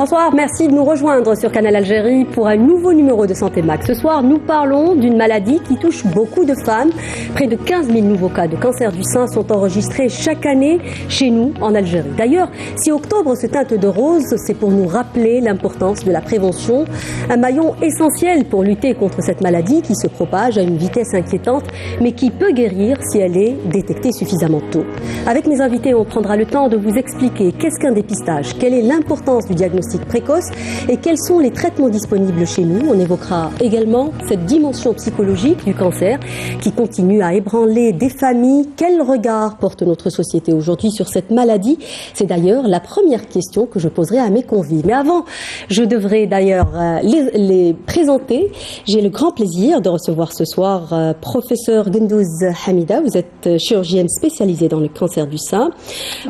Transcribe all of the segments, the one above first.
Bonsoir, merci de nous rejoindre sur Canal Algérie pour un nouveau numéro de Santé Max. Ce soir, nous parlons d'une maladie qui touche beaucoup de femmes. Près de 15 000 nouveaux cas de cancer du sein sont enregistrés chaque année chez nous en Algérie. D'ailleurs, si octobre se teinte de rose, c'est pour nous rappeler l'importance de la prévention, un maillon essentiel pour lutter contre cette maladie qui se propage à une vitesse inquiétante, mais qui peut guérir si elle est détectée suffisamment tôt. Avec mes invités, on prendra le temps de vous expliquer qu'est-ce qu'un dépistage, quelle est l'importance du diagnostic précoce et quels sont les traitements disponibles chez nous. On évoquera également cette dimension psychologique du cancer qui continue à ébranler des familles. Quel regard porte notre société aujourd'hui sur cette maladie? C'est d'ailleurs la première question que je poserai à mes convives. Mais avant, je devrais d'ailleurs les présenter. J'ai le grand plaisir de recevoir ce soir professeur Gendouz Hamida. Vous êtes chirurgienne spécialisée dans le cancer du sein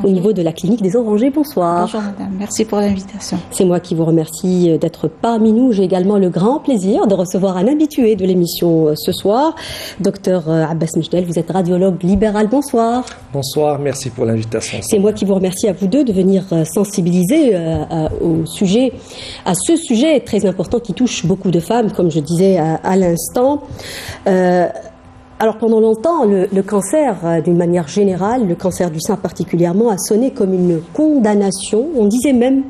au niveau de la clinique des Orangers. Bonsoir. Bonjour madame, merci pour l'invitation. C'est moi qui vous remercie d'être parmi nous. J'ai également le grand plaisir de recevoir un habitué de l'émission ce soir, docteur Abbas Mejdel. Vous êtes radiologue libéral. Bonsoir. Bonsoir, merci pour l'invitation. C'est moi qui vous remercie à vous deux de venir sensibiliser à ce sujet très important qui touche beaucoup de femmes, comme je disais à l'instant. Alors pendant longtemps, le cancer, d'une manière générale, le cancer du sein particulièrement, a sonné comme une condamnation. On disait même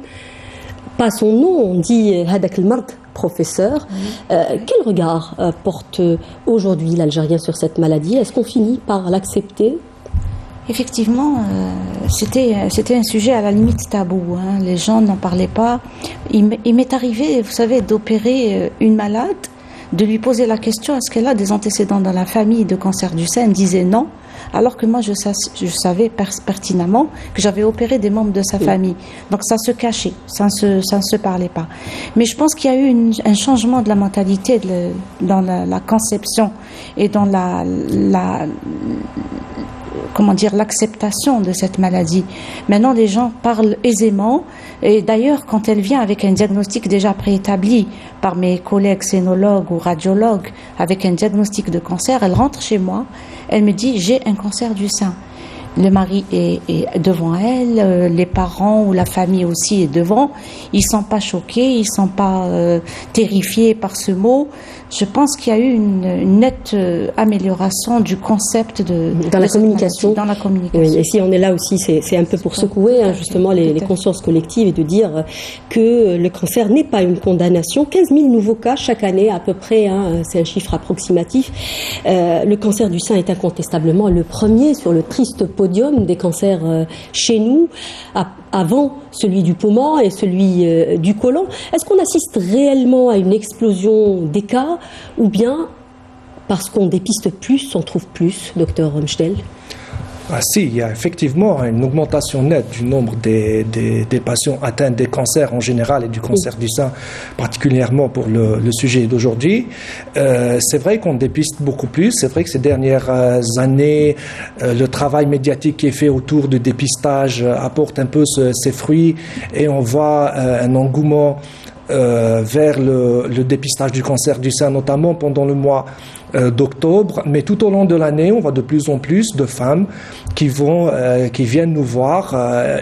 pas son nom, on dit Hadak al-Mard, professeur. Quel regard porte aujourd'hui l'Algérien sur cette maladie? Est-ce qu'on finit par l'accepter? Effectivement, c'était un sujet à la limite tabou. Hein. Les gens n'en parlaient pas. Il m'est arrivé, vous savez, d'opérer une malade, de lui poser la question, est-ce qu'elle a des antécédents dans la famille de cancer du sein? Elle disait non, alors que moi je savais pertinemment que j'avais opéré des membres de sa famille. Donc ça se cachait, ça ne se parlait pas. Mais je pense qu'il y a eu un changement de la mentalité dans la conception et dans l'acceptation de cette maladie. Maintenant, les gens parlent aisément. Et d'ailleurs, quand elle vient avec un diagnostic déjà préétabli par mes collègues scénologues ou radiologues, avec un diagnostic de cancer, elle rentre chez moi, elle me dit « j'ai un cancer du sein ». Le mari est devant elle, les parents ou la famille aussi est devant. Ils ne sont pas choqués, ils ne sont pas terrifiés par ce mot. Je pense qu'il y a eu une nette amélioration du concept dans la communication. Dans la communication. Oui, et si on est là aussi, c'est un peu pour secouer justement les consciences collectives et de dire que le cancer n'est pas une condamnation. 15 000 nouveaux cas chaque année à peu près, c'est un chiffre approximatif. Le cancer du sein est incontestablement le premier sur le triste podium des cancers chez nous, avant celui du poumon et celui du côlon. Est-ce qu'on assiste réellement à une explosion des cas ou bien parce qu'on dépiste plus, on trouve plus, docteur Mejdel? Si, il y a effectivement une augmentation nette du nombre des patients atteints des cancers en général et du cancer du sein, particulièrement pour le sujet d'aujourd'hui. C'est vrai qu'on dépiste beaucoup plus. C'est vrai que ces dernières années, le travail médiatique qui est fait autour du dépistage apporte un peu ses fruits et on voit un engouement vers le dépistage du cancer du sein, notamment pendant le mois d'octobre, mais tout au long de l'année, on voit de plus en plus de femmes qui viennent nous voir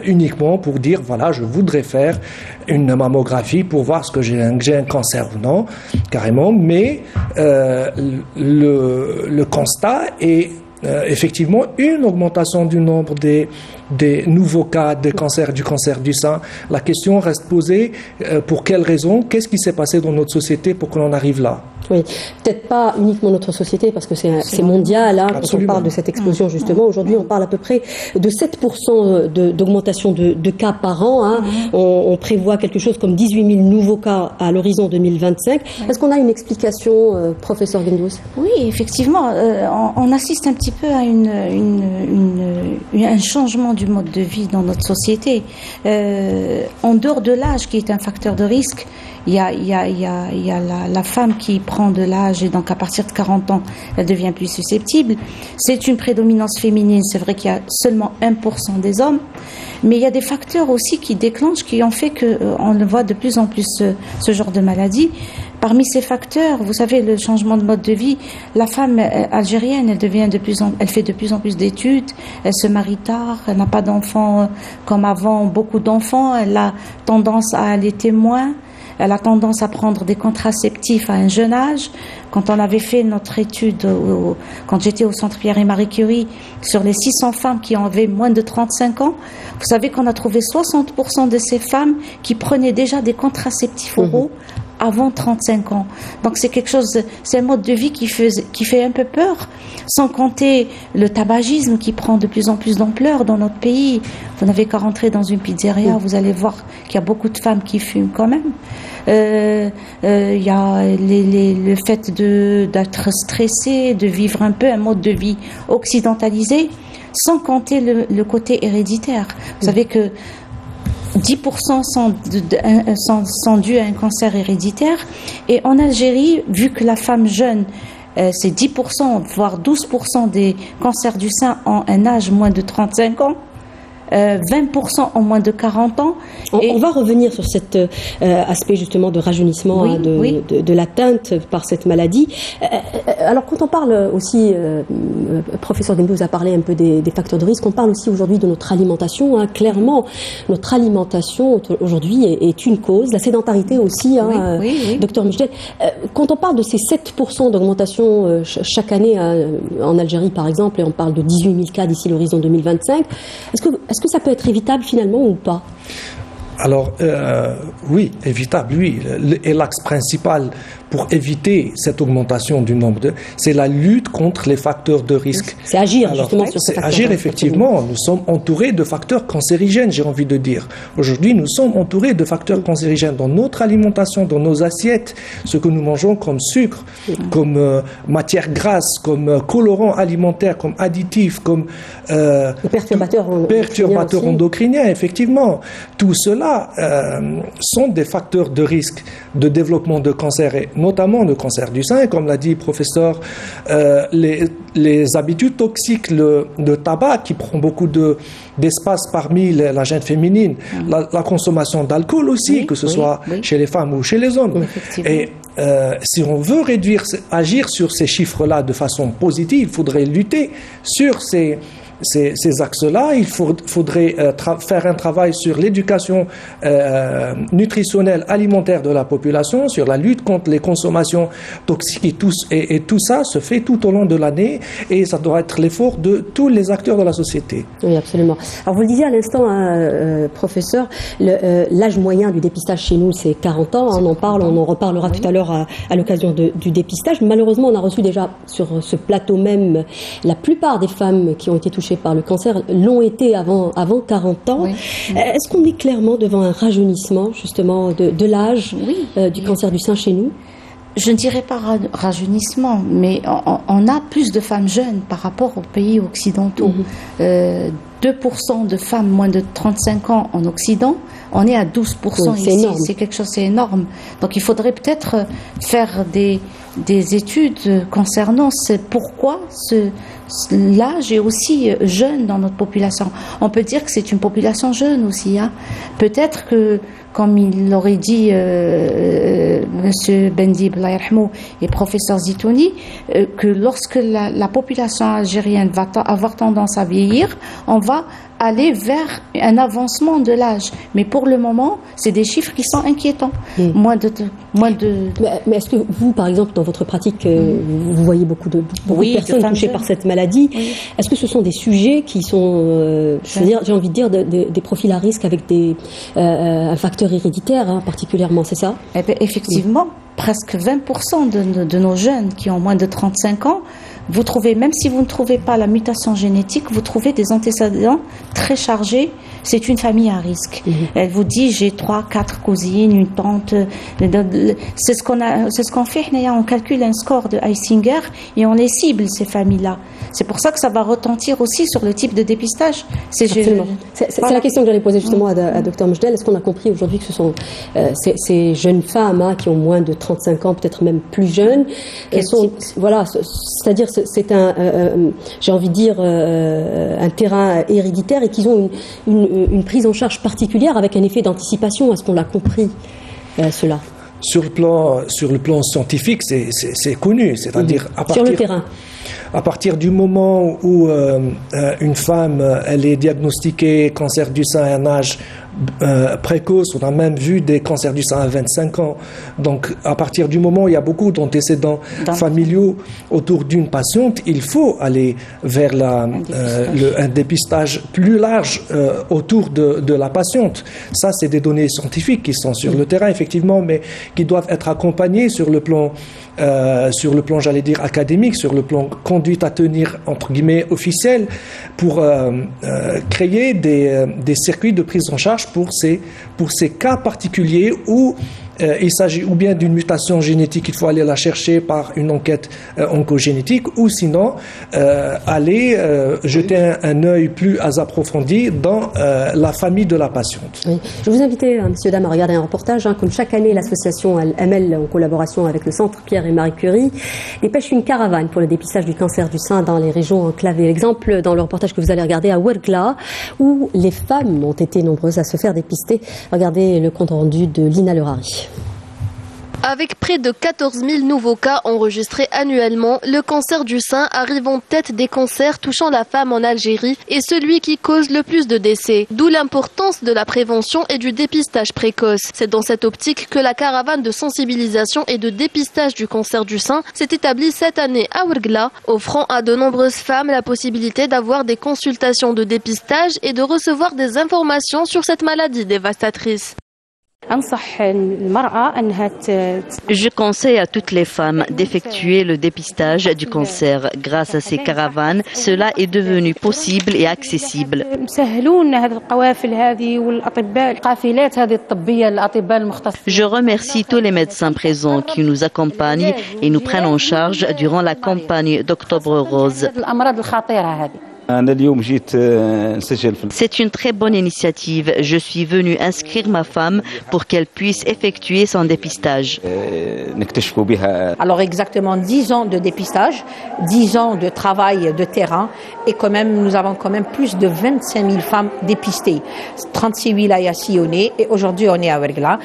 uniquement pour dire voilà, je voudrais faire une mammographie pour voir ce que j'ai un cancer ou non, carrément. Mais le constat est effectivement une augmentation du nombre des nouveaux cas de cancer du sein. La question reste posée, pour quelles raisons? Qu'est-ce qui s'est passé dans notre société pour que l'on arrive là? Oui, peut-être pas uniquement notre société, parce que c'est mondial, quand on parle de cette explosion, justement. Aujourd'hui, on parle à peu près de 7% d'augmentation de cas par an. On prévoit quelque chose comme 18 000 nouveaux cas à l'horizon 2025. Est-ce qu'on a une explication, professeur Gendouz? Oui, effectivement, on assiste un petit peu à un changement du mode de vie dans notre société. En dehors de l'âge, qui est un facteur de risque, il y a la femme qui prend de l'âge et donc à partir de 40 ans, elle devient plus susceptible. C'est une prédominance féminine, c'est vrai qu'il y a seulement 1% des hommes, mais il y a des facteurs aussi qui déclenchent, qui ont fait qu'on voit de plus en plus ce genre de maladie. Parmi ces facteurs, vous savez, le changement de mode de vie, la femme algérienne, elle fait de plus en plus d'études, elle se marie tard, elle n'a pas d'enfants comme avant, beaucoup d'enfants, elle a tendance à allaiter moins, elle a tendance à prendre des contraceptifs à un jeune âge. Quand on avait fait notre étude, quand j'étais au Centre Pierre et Marie Curie, sur les 600 femmes qui avaient moins de 35 ans, vous savez qu'on a trouvé 60% de ces femmes qui prenaient déjà des contraceptifs oraux avant 35 ans. Donc c'est quelque chose, c'est un mode de vie qui fait un peu peur, sans compter le tabagisme qui prend de plus en plus d'ampleur dans notre pays. Vous n'avez qu'à rentrer dans une pizzeria, vous allez voir qu'il y a beaucoup de femmes qui fument quand même. Il y a le fait d'être stressé, de vivre un peu un mode de vie occidentalisé, sans compter le côté héréditaire. Vous savez que 10% sont dus à un cancer héréditaire. Et en Algérie, vu que la femme jeune, c'est 10%, voire 12% des cancers du sein ont un âge moins de 35 ans, 20% en moins de 40 ans. On va revenir sur cet aspect justement de rajeunissement, de l'atteinte par cette maladie. Alors quand on parle aussi, professeur Guendou vous a parlé un peu des facteurs de risque, on parle aussi aujourd'hui de notre alimentation. Clairement, notre alimentation aujourd'hui est une cause, la sédentarité aussi, docteur Michdel. Quand on parle de ces 7% d'augmentation chaque année en Algérie par exemple, et on parle de 18 000 cas d'ici l'horizon 2025, est-ce que ça peut être évitable finalement ou pas? Alors, oui, évitable, oui. Et l'axe principal pour éviter cette augmentation du nombre c'est la lutte contre les facteurs de risque. C'est agir justement sur ces facteurs. Agir effectivement. Nous sommes entourés de facteurs cancérigènes, j'ai envie de dire. Aujourd'hui, nous sommes entourés de facteurs cancérigènes dans notre alimentation, dans nos assiettes, ce que nous mangeons comme sucre, comme matière grasse, comme colorant alimentaire, comme additifs, comme perturbateurs endocriniens, effectivement. Tout cela sont des facteurs de risque de développement de cancer, et notamment le cancer du sein. Et comme l'a dit le professeur, les habitudes toxiques, le tabac qui prend beaucoup d'espace parmi la gente féminine, la consommation d'alcool aussi, que ce soit chez les femmes ou chez les hommes. Et si on veut agir sur ces chiffres-là de façon positive, il faudrait lutter sur ces axes-là. Il faudrait faire un travail sur l'éducation nutritionnelle alimentaire de la population, sur la lutte contre les consommations toxiques, et tout ça se fait tout au long de l'année, et ça doit être l'effort de tous les acteurs de la société. Oui, absolument. Alors vous le disiez à l'instant, professeur, l'âge moyen du dépistage chez nous c'est 40 ans, on en reparlera tout à l'heure à l'occasion du dépistage. Malheureusement, on a reçu déjà sur ce plateau même, la plupart des femmes qui ont été touchées par le cancer l'ont été avant 40 ans. Est-ce qu'on est clairement devant un rajeunissement justement de l'âge du cancer du sein chez nous? Je ne dirais pas rajeunissement, mais on a plus de femmes jeunes par rapport aux pays occidentaux. 2% de femmes moins de 35 ans en Occident, on est à 12% ici. C'est quelque chose, c'est énorme. Donc il faudrait peut-être faire des études concernant pourquoi l'âge est aussi jeune dans notre population. On peut dire que c'est une population jeune aussi. Peut-être que, comme il l'aurait dit Monsieur Bendib et professeur Zitouni, que lorsque la population algérienne va avoir tendance à vieillir, on va aller vers un avancement de l'âge. Mais pour le moment, c'est des chiffres qui sont inquiétants. Mais est-ce que vous, par exemple, dans votre pratique, vous voyez beaucoup de personnes touchées par cette maladie? Est-ce que ce sont des sujets qui sont, j'ai envie de dire, des profils à risque avec un facteur héréditaire particulièrement, c'est ça? Effectivement, presque 20% de nos jeunes qui ont moins de 35 ans, vous trouvez, même si vous ne trouvez pas la mutation génétique, vous trouvez des antécédents très chargés. C'est une famille à risque. Elle vous dit, j'ai 3-4 cousines, une tante. C'est ce qu'on fait. On calcule un score de Heisinger et on les cible, ces familles-là. C'est pour ça que ça va retentir aussi sur le type de dépistage. C'est la question que j'allais poser justement à Dr Michdel. Est-ce qu'on a compris aujourd'hui que ce sont ces jeunes femmes qui ont moins de 35 ans, peut-être même plus jeunes, c'est-à-dire c'est j'ai envie de dire un terrain héréditaire, et qu'ils ont une prise en charge particulière avec un effet d'anticipation? Est-ce qu'on l'a compris cela? Sur le plan scientifique, c'est connu, c'est-à-dire sur le terrain. À partir du moment où une femme elle est diagnostiquée cancer du sein à un âge précoce, on a même vu des cancers du sein à 25 ans. Donc à partir du moment où il y a beaucoup d'antécédents familiaux autour d'une patiente, il faut aller vers un dépistage plus large autour de la patiente. Ça, c'est des données scientifiques qui sont sur le terrain, effectivement, mais qui doivent être accompagnées sur le plan, j'allais dire, académique, sur le plan conduite à tenir, entre guillemets, officiel, pour créer des circuits de prise en charge pour ces cas particuliers où il s'agit ou bien d'une mutation génétique, il faut aller la chercher par une enquête oncogénétique, ou sinon aller jeter un œil plus approfondi dans la famille de la patiente. Oui. Je vous invite, messieurs, dames, à regarder un reportage. Comme chaque année, l'association ML, en collaboration avec le Centre Pierre et Marie Curie, dépêche une caravane pour le dépistage du cancer du sein dans les régions enclavées. Exemple dans le reportage que vous allez regarder à Ouergla, où les femmes ont été nombreuses à se faire dépister. Regardez le compte rendu de Lina Lerari. Avec près de 14 000 nouveaux cas enregistrés annuellement, le cancer du sein arrive en tête des cancers touchant la femme en Algérie et celui qui cause le plus de décès. D'où l'importance de la prévention et du dépistage précoce. C'est dans cette optique que la caravane de sensibilisation et de dépistage du cancer du sein s'est établie cette année à Ouergla, offrant à de nombreuses femmes la possibilité d'avoir des consultations de dépistage et de recevoir des informations sur cette maladie dévastatrice. Je conseille à toutes les femmes d'effectuer le dépistage du cancer. Grâce à ces caravanes, cela est devenu possible et accessible. Je remercie tous les médecins présents qui nous accompagnent et nous prennent en charge durant la campagne d'Octobre Rose. C'est une très bonne initiative. Je suis venu inscrire ma femme pour qu'elle puisse effectuer son dépistage. Alors exactement 10 ans de dépistage, 10 ans de travail de terrain et quand même nous avons quand même plus de 25 000 femmes dépistées. 36 wilayas sillonnés et aujourd'hui on est à Ouergla.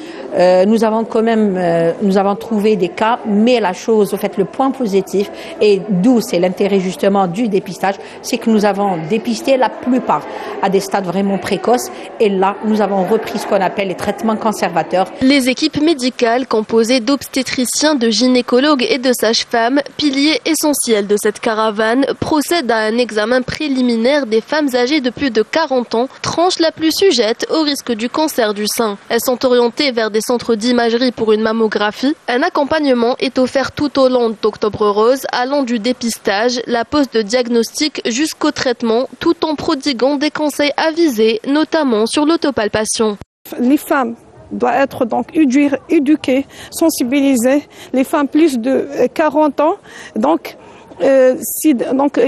Nous avons trouvé des cas, mais la chose, au fait, le point positif et d'où c'est l'intérêt justement du dépistage, c'est que nous avons dépisté la plupart à des stades vraiment précoces et là nous avons repris ce qu'on appelle les traitements conservateurs. Les équipes médicales composées d'obstétriciens, de gynécologues et de sages-femmes, piliers essentiels de cette caravane, procèdent à un examen préliminaire des femmes âgées de plus de 40 ans, tranche la plus sujette au risque du cancer du sein. Elles sont orientées vers des centres d'imagerie pour une mammographie. Un accompagnement est offert tout au long d'Octobre Rose, allant du dépistage, la pose de diagnostic jusqu'au traitement, tout en prodiguant des conseils avisés, notamment sur l'autopalpation. Les femmes doivent être donc éduquées, sensibilisées. Les femmes plus de 40 ans, donc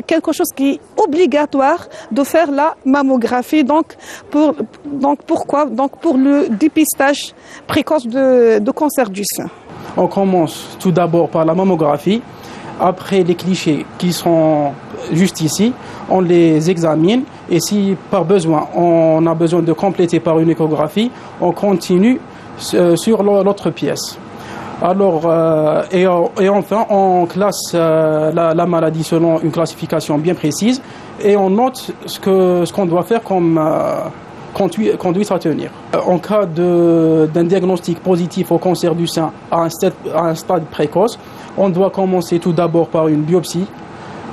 quelque chose qui est obligatoire de faire la mammographie. Pourquoi pour le dépistage précoce de cancer du sein. On commence tout d'abord par la mammographie. Après les clichés qui sont juste ici, on les examine et si par besoin on a besoin de compléter par une échographie, on continue sur l'autre pièce. Alors, et enfin, on classe la maladie selon une classification bien précise et on note ce qu'on doit faire comme conduite à tenir. En cas d'un diagnostic positif au cancer du sein à un stade précoce, on doit commencer tout d'abord par une biopsie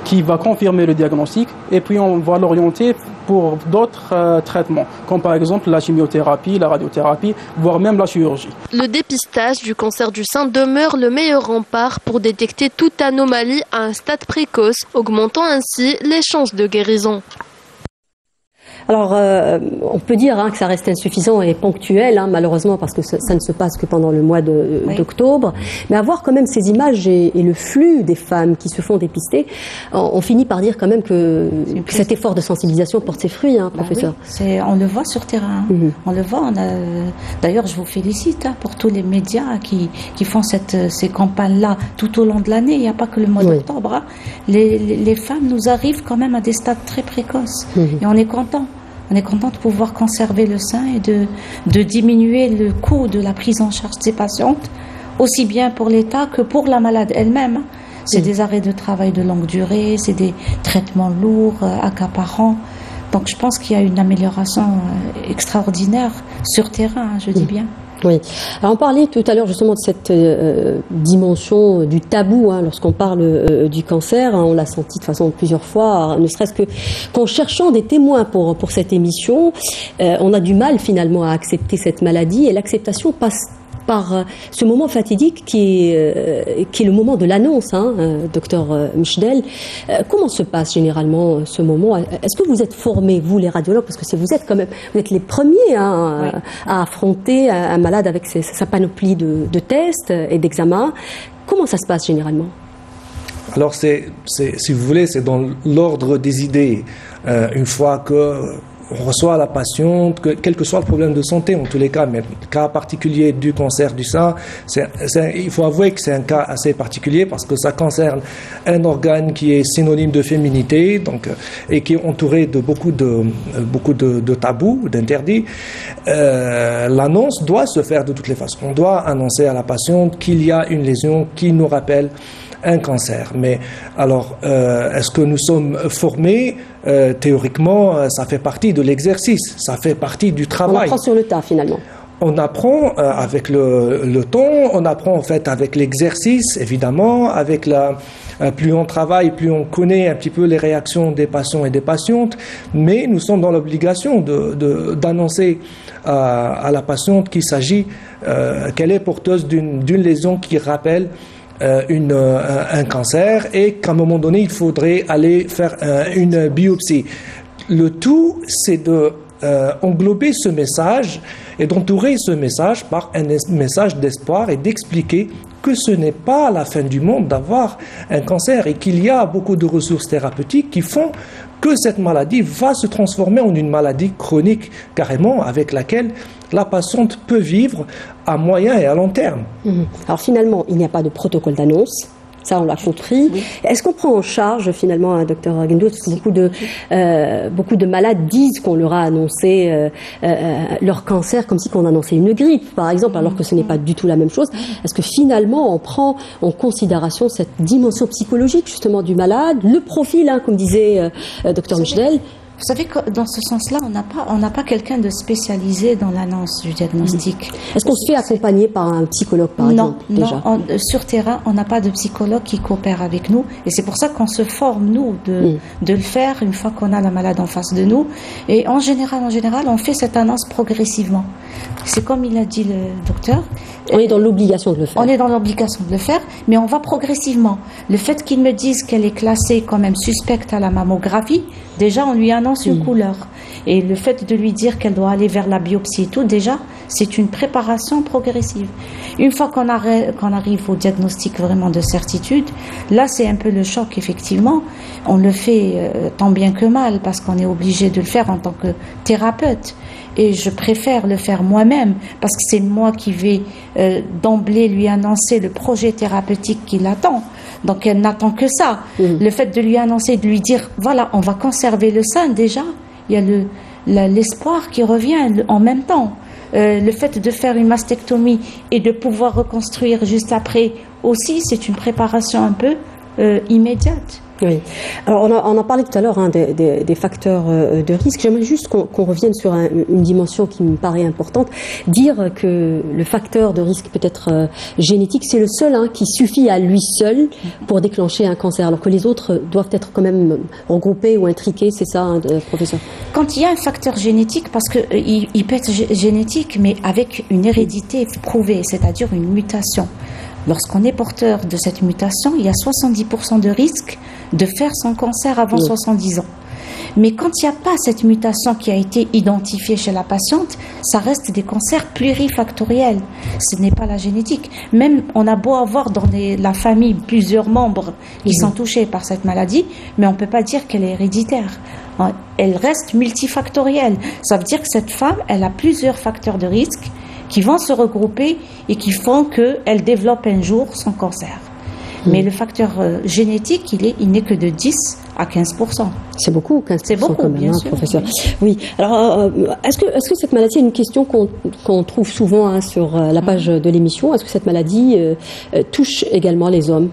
qui va confirmer le diagnostic et puis on va l'orienter pour d'autres traitements, comme par exemple la chimiothérapie, la radiothérapie, voire même la chirurgie. Le dépistage du cancer du sein demeure le meilleur rempart pour détecter toute anomalie à un stade précoce, augmentant ainsi les chances de guérison. Alors, on peut dire que ça reste insuffisant et ponctuel, malheureusement, parce que ça ne se passe que pendant le mois d'octobre. Mais avoir quand même ces images et le flux des femmes qui se font dépister, on finit par dire quand même que cet effort de sensibilisation porte ses fruits, professeur. Oui, on le voit sur terrain. On le voit. D'ailleurs, je vous félicite pour tous les médias qui font ces campagnes-là tout au long de l'année. Il n'y a pas que le mois d'octobre. Les femmes nous arrivent quand même à des stades très précoces. Et on est content. On est content de pouvoir conserver le sein et de diminuer le coût de la prise en charge de ces patientes aussi bien pour l'État que pour la malade elle-même. C'est des arrêts de travail de longue durée, c'est des traitements lourds, accaparants. Donc je pense qu'il y a une amélioration extraordinaire sur terrain, je dis bien. Oui. Alors on parlait tout à l'heure justement de cette dimension du tabou lorsqu'on parle du cancer. On l'a senti de façon plusieurs fois, ne serait-ce qu'en cherchant des témoins pour cette émission, on a du mal finalement à accepter cette maladie et l'acceptation passe par ce moment fatidique qui est le moment de l'annonce, docteur Mchdel. Comment se passe généralement ce moment? Est-ce que vous êtes formés, vous les radiologues, parce que vous êtes les premiers à affronter un malade avec sa panoplie de tests et d'examens. Comment ça se passe généralement? Alors si vous voulez, c'est dans l'ordre des idées. Une fois que on reçoit la patiente, quel que soit le problème de santé en tous les cas, mais le cas particulier du cancer du sein, il faut avouer que c'est un cas assez particulier parce que ça concerne un organe qui est synonyme de féminité, donc, et qui est entouré de beaucoup de tabous, d'interdits. L'annonce doit se faire de toutes les façons. On doit annoncer à la patiente qu'il y a une lésion qui nous rappelle un cancer. Mais alors, est-ce que nous sommes formés? Théoriquement, ça fait partie de l'exercice, ça fait partie du travail. On apprend sur le tas finalement. On apprend avec le temps, on apprend en fait avec l'exercice, évidemment, avec plus on travaille, plus on connaît un petit peu les réactions des patients et des patientes, mais nous sommes dans l'obligation d'annoncer à la patiente qu'il s'agit, qu'elle est porteuse d'une lésion qui rappelle un cancer et qu'à un moment donné, il faudrait aller faire une biopsie. Le tout, c'est englober ce message et d'entourer ce message par un message d'espoir et d'expliquer que ce n'est pas la fin du monde d'avoir un cancer et qu'il y a beaucoup de ressources thérapeutiques qui font que cette maladie va se transformer en une maladie chronique carrément avec laquelle la patiente peut vivre à moyen et à long terme. Alors finalement, il n'y a pas de protocole d'annonce. Ça, on l'a compris. Oui. Est-ce qu'on prend en charge, finalement, docteur Guendo, parce que beaucoup de malades disent qu'on leur a annoncé leur cancer comme si on annonçait une grippe, par exemple, alors que ce n'est pas du tout la même chose. Est-ce que finalement, on prend en considération cette dimension psychologique, justement, du malade, le profil, comme disait docteur Mchdel? Vous savez que dans ce sens-là, on n'a pas quelqu'un de spécialisé dans l'annonce du diagnostic. Est-ce qu'on se fait accompagner par un psychologue, par exemple, déjà? Non, sur terrain, on n'a pas de psychologue qui coopère avec nous. Et c'est pour ça qu'on se forme, nous, de le faire une fois qu'on a la malade en face de nous. Et en général, on fait cette annonce progressivement. C'est comme il a dit le docteur. On est dans l'obligation de le faire. On est dans l'obligation de le faire, mais on va progressivement. Le fait qu'ils me disent qu'elle est classée quand même suspecte à la mammographie, déjà, on lui annonce une couleur. Et le fait de lui dire qu'elle doit aller vers la biopsie et tout, déjà, c'est une préparation progressive. Une fois qu'on arrive au diagnostic vraiment de certitude, là, c'est un peu le choc, effectivement. On le fait tant bien que mal, parce qu'on est obligé de le faire en tant que thérapeute. Et je préfère le faire moi-même, parce que c'est moi qui vais d'emblée lui annoncer le projet thérapeutique qui l'attend. Donc elle n'attend que ça. Le fait de lui annoncer, de lui dire, voilà, on va conserver le sein, déjà, il y a l'espoir qui revient en même temps. Le fait de faire une mastectomie et de pouvoir reconstruire juste après aussi, c'est une préparation un peu immédiate. Oui. Alors on a parlé tout à l'heure des facteurs de risque. J'aimerais juste qu'on revienne sur une dimension qui me paraît importante. Dire que le facteur de risque peut-être génétique, c'est le seul qui suffit à lui seul pour déclencher un cancer, alors que les autres doivent être quand même regroupés ou intriqués, c'est ça, professeur? Quand il y a un facteur génétique, parce qu'il peut être génétique, mais avec une hérédité prouvée, c'est-à-dire une mutation. Lorsqu'on est porteur de cette mutation, il y a 70% de risque de faire son cancer avant 70 ans. Mais quand il n'y a pas cette mutation qui a été identifiée chez la patiente, ça reste des cancers plurifactoriels. Ce n'est pas la génétique. Même on a beau avoir dans la famille plusieurs membres qui sont touchés par cette maladie, mais on ne peut pas dire qu'elle est héréditaire. Elle reste multifactorielle. Ça veut dire que cette femme, elle a plusieurs facteurs de risque qui vont se regrouper et qui font qu'elle développe un jour son cancer. Mais le facteur génétique, il n'est que de 10 à 15%. C'est beaucoup, 15%. C'est beaucoup, quand même, bien hein, sûr. professeur. Oui. Alors, est-ce que cette maladie est une question qu'on trouve souvent sur la page de l'émission? Est-ce que cette maladie touche également les hommes?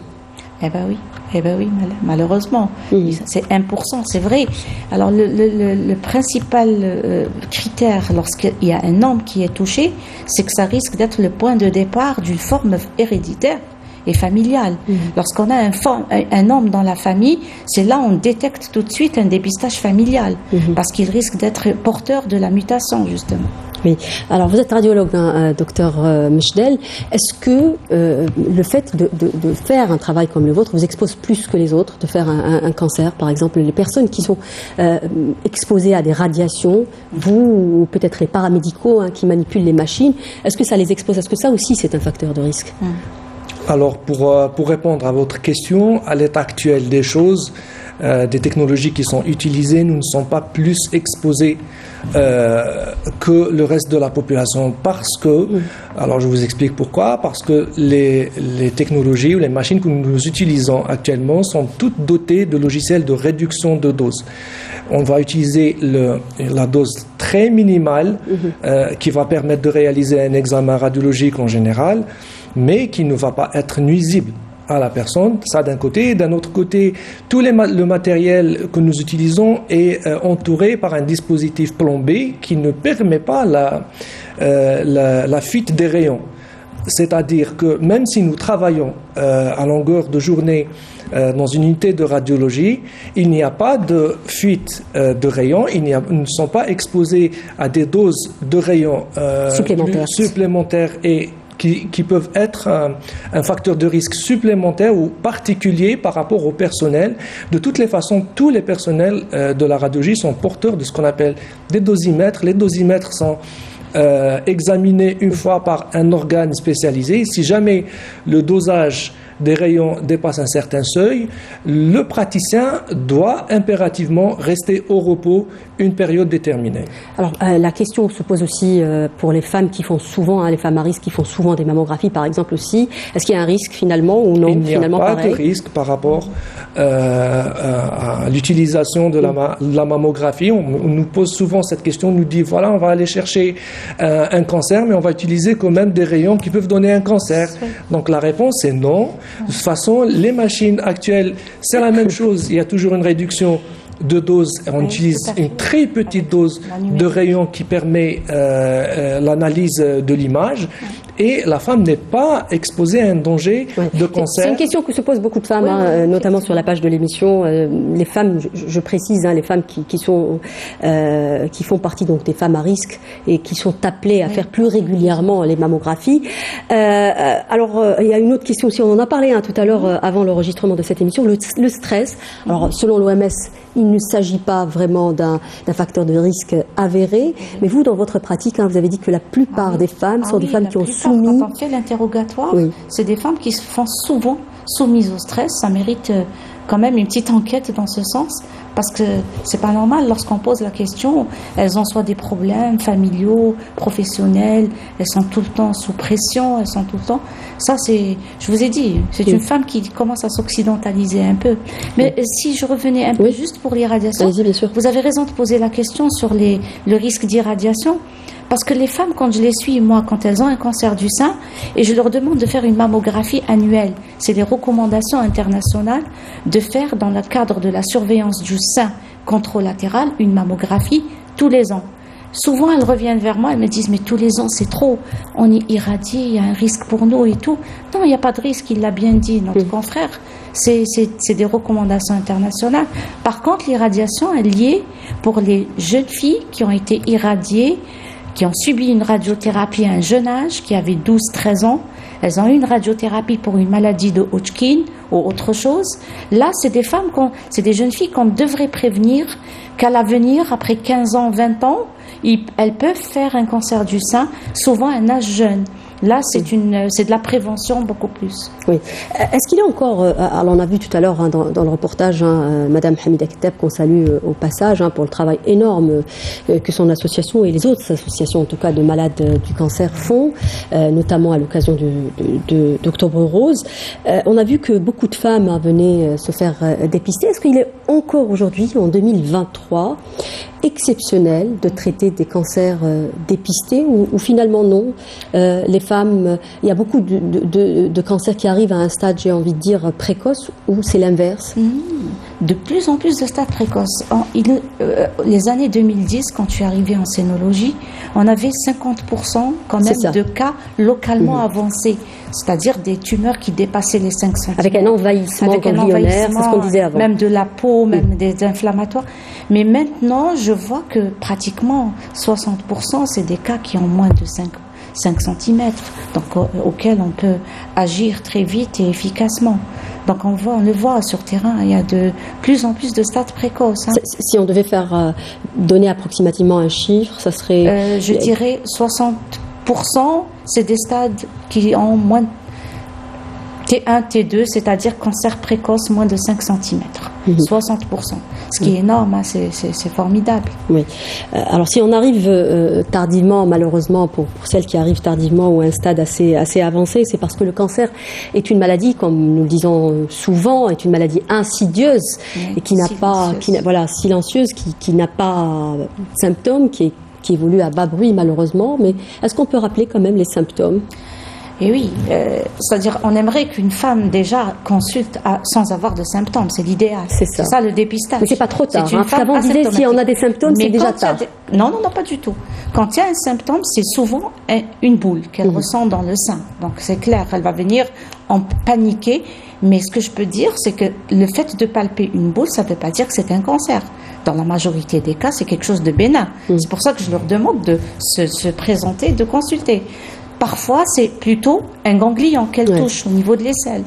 Eh ben oui, malheureusement. C'est 1%, c'est vrai. Alors, le principal critère lorsqu'il y a un homme qui est touché, c'est que ça risque d'être le point de départ d'une forme héréditaire et familiale. Lorsqu'on a un homme dans la famille, c'est là on détecte tout de suite un dépistage familial, parce qu'il risque d'être porteur de la mutation, justement. Oui. Alors, vous êtes radiologue, docteur Mechdel. Est-ce que le fait de faire un travail comme le vôtre vous expose plus que les autres, de faire un cancer, par exemple, les personnes qui sont exposées à des radiations, vous, ou peut-être les paramédicaux qui manipulent les machines, est-ce que ça les expose? Est-ce que ça aussi, c'est un facteur de risque? Alors, pour répondre à votre question, à l'état actuel des choses, des technologies qui sont utilisées, nous ne sommes pas plus exposés que le reste de la population, parce que, alors je vous explique pourquoi, parce que les technologies ou les machines que nous utilisons actuellement sont toutes dotées de logiciels de réduction de dose. On va utiliser la dose très minimale qui va permettre de réaliser un examen radiologique en général, mais qui ne va pas être nuisible à la personne. Ça d'un côté. Et d'un autre côté, tout le matériel que nous utilisons est entouré par un dispositif plombé qui ne permet pas la fuite des rayons. C'est-à-dire que même si nous travaillons à longueur de journée dans une unité de radiologie, il n'y a pas de fuite de rayons, nous ne sommes pas exposés à des doses de rayons supplémentaires et qui peuvent être un facteur de risque supplémentaire ou particulier par rapport au personnel. De toutes les façons, tous les personnels de la radiologie sont porteurs de ce qu'on appelle des dosimètres. Les dosimètres sont examinés une fois par un organe spécialisé. Si jamais le dosage des rayons dépasse un certain seuil, le praticien doit impérativement rester au repos une période déterminée. Alors, la question se pose aussi pour les femmes qui font souvent, les femmes à risque qui font souvent des mammographies, par exemple aussi. Est-ce qu'il y a un risque finalement ou non? Il n'y a pas de risque par rapport à l'utilisation de la mammographie. On nous pose souvent cette question, on nous dit voilà, on va aller chercher un cancer, mais on va utiliser quand même des rayons qui peuvent donner un cancer. Donc la réponse est non. De toute façon, les machines actuelles, c'est la même chose. Il y a toujours une réduction de dose. On utilise une très petite dose de rayon qui permet l'analyse de l'image. Et la femme n'est pas exposée à un danger de cancer. C'est une question que se posent beaucoup de femmes, notamment sur la page de l'émission. Les femmes, je précise, les femmes qui font partie donc des femmes à risque et qui sont appelées à faire plus régulièrement les mammographies. Alors, il y a une autre question aussi. On en a parlé tout à l'heure avant l'enregistrement de cette émission. Le stress. Alors, selon l'OMS, il ne s'agit pas vraiment d'un facteur de risque avéré. Mais vous, dans votre pratique, vous avez dit que la plupart des femmes sont des femmes qui ont soumis. Quand on fait l'interrogatoire, c'est des femmes qui se font souvent soumises au stress. Ça mérite quand même une petite enquête dans ce sens, parce que c'est pas normal. Lorsqu'on pose la question, elles ont soit des problèmes familiaux, professionnels, elles sont tout le temps sous pression, elles sont tout le temps. Ça, je vous ai dit, c'est une femme qui commence à s'occidentaliser un peu. Mais si je revenais un peu juste pour l'irradiation, vous avez raison de poser la question sur le risque d'irradiation. Parce que les femmes, quand je les suis, moi, quand elles ont un cancer du sein, et je leur demande de faire une mammographie annuelle, c'est les recommandations internationales de faire dans le cadre de la surveillance du sein contralatéral une mammographie tous les ans. Souvent, elles reviennent vers moi, elles me disent « mais tous les ans, c'est trop, on est irradié, il y a un risque pour nous et tout ». Non, il n'y a pas de risque, il l'a bien dit, notre confrère. C'est des recommandations internationales. Par contre, l'irradiation est liée pour les jeunes filles qui ont été irradiées, qui ont subi une radiothérapie à un jeune âge, qui avaient 12-13 ans. Elles ont eu une radiothérapie pour une maladie de Hodgkin ou autre chose. Là, c'est des femmes, c'est des jeunes filles qu'on devrait prévenir qu'à l'avenir, après 15 ans, 20 ans, elles peuvent faire un cancer du sein, souvent à un âge jeune. Là, c'est de la prévention beaucoup plus. Oui. Est-ce qu'il y a encore, alors on a vu tout à l'heure hein, dans le reportage, Madame Hamida Ketteb, qu'on salue au passage pour le travail énorme que son association et les autres associations, en tout cas de malades du cancer, font, notamment à l'occasion d'Octobre Rose. On a vu que beaucoup de femmes venaient se faire dépister. Est-ce qu'il est encore aujourd'hui, en 2023, exceptionnel de traiter des cancers dépistés ou finalement non, les femmes, il y a beaucoup de cancers qui arrivent à un stade, j'ai envie de dire, précoce, ou c'est l'inverse? De plus en plus de stades précoces. Les années 2010, quand je suis arrivée en scénologie, on avait 50% quand même de cas localement avancés, c'est-à-dire des tumeurs qui dépassaient les 5 cm. Avec un envahissement ganglionnaire, c'est ce qu'on disait avant. Même de la peau, même des inflammatoires. Mais maintenant, je vois que pratiquement 60%, c'est des cas qui ont moins de 5 cm, donc auxquels on peut agir très vite et efficacement. Donc on le voit sur terrain, il y a de plus en plus de stades précoces. Si on devait donner approximativement un chiffre, ça serait... je dirais 60%, c'est des stades qui ont moins de T1, T2, c'est-à-dire cancer précoce moins de 5 cm. 60%. Ce qui est énorme, hein, c'est formidable. Oui. Alors si on arrive tardivement, malheureusement, pour celles qui arrivent tardivement ou à un stade assez avancé, c'est parce que le cancer est une maladie, comme nous le disons souvent, est une maladie insidieuse et qui n'a pas, silencieuse, qui n'a pas de symptômes, qui évolue à bas bruit malheureusement. Mais est-ce qu'on peut rappeler quand même les symptômes? Et oui, c'est-à-dire on aimerait qu'une femme déjà consulte sans avoir de symptômes, c'est l'idéal. C'est ça le dépistage. Mais c'est pas trop tard. Avant on disait si on a des symptômes, c'est déjà tard. Non, pas du tout. Quand il y a un symptôme, c'est souvent une boule qu'elle ressent dans le sein. Donc c'est clair, elle va venir en paniquer. Mais ce que je peux dire, c'est que le fait de palper une boule, ça ne veut pas dire que c'est un cancer. Dans la majorité des cas, c'est quelque chose de bénin. C'est pour ça que je leur demande de se présenter, de consulter. Parfois, c'est plutôt un ganglion qu'elle touche au niveau de l'aisselle.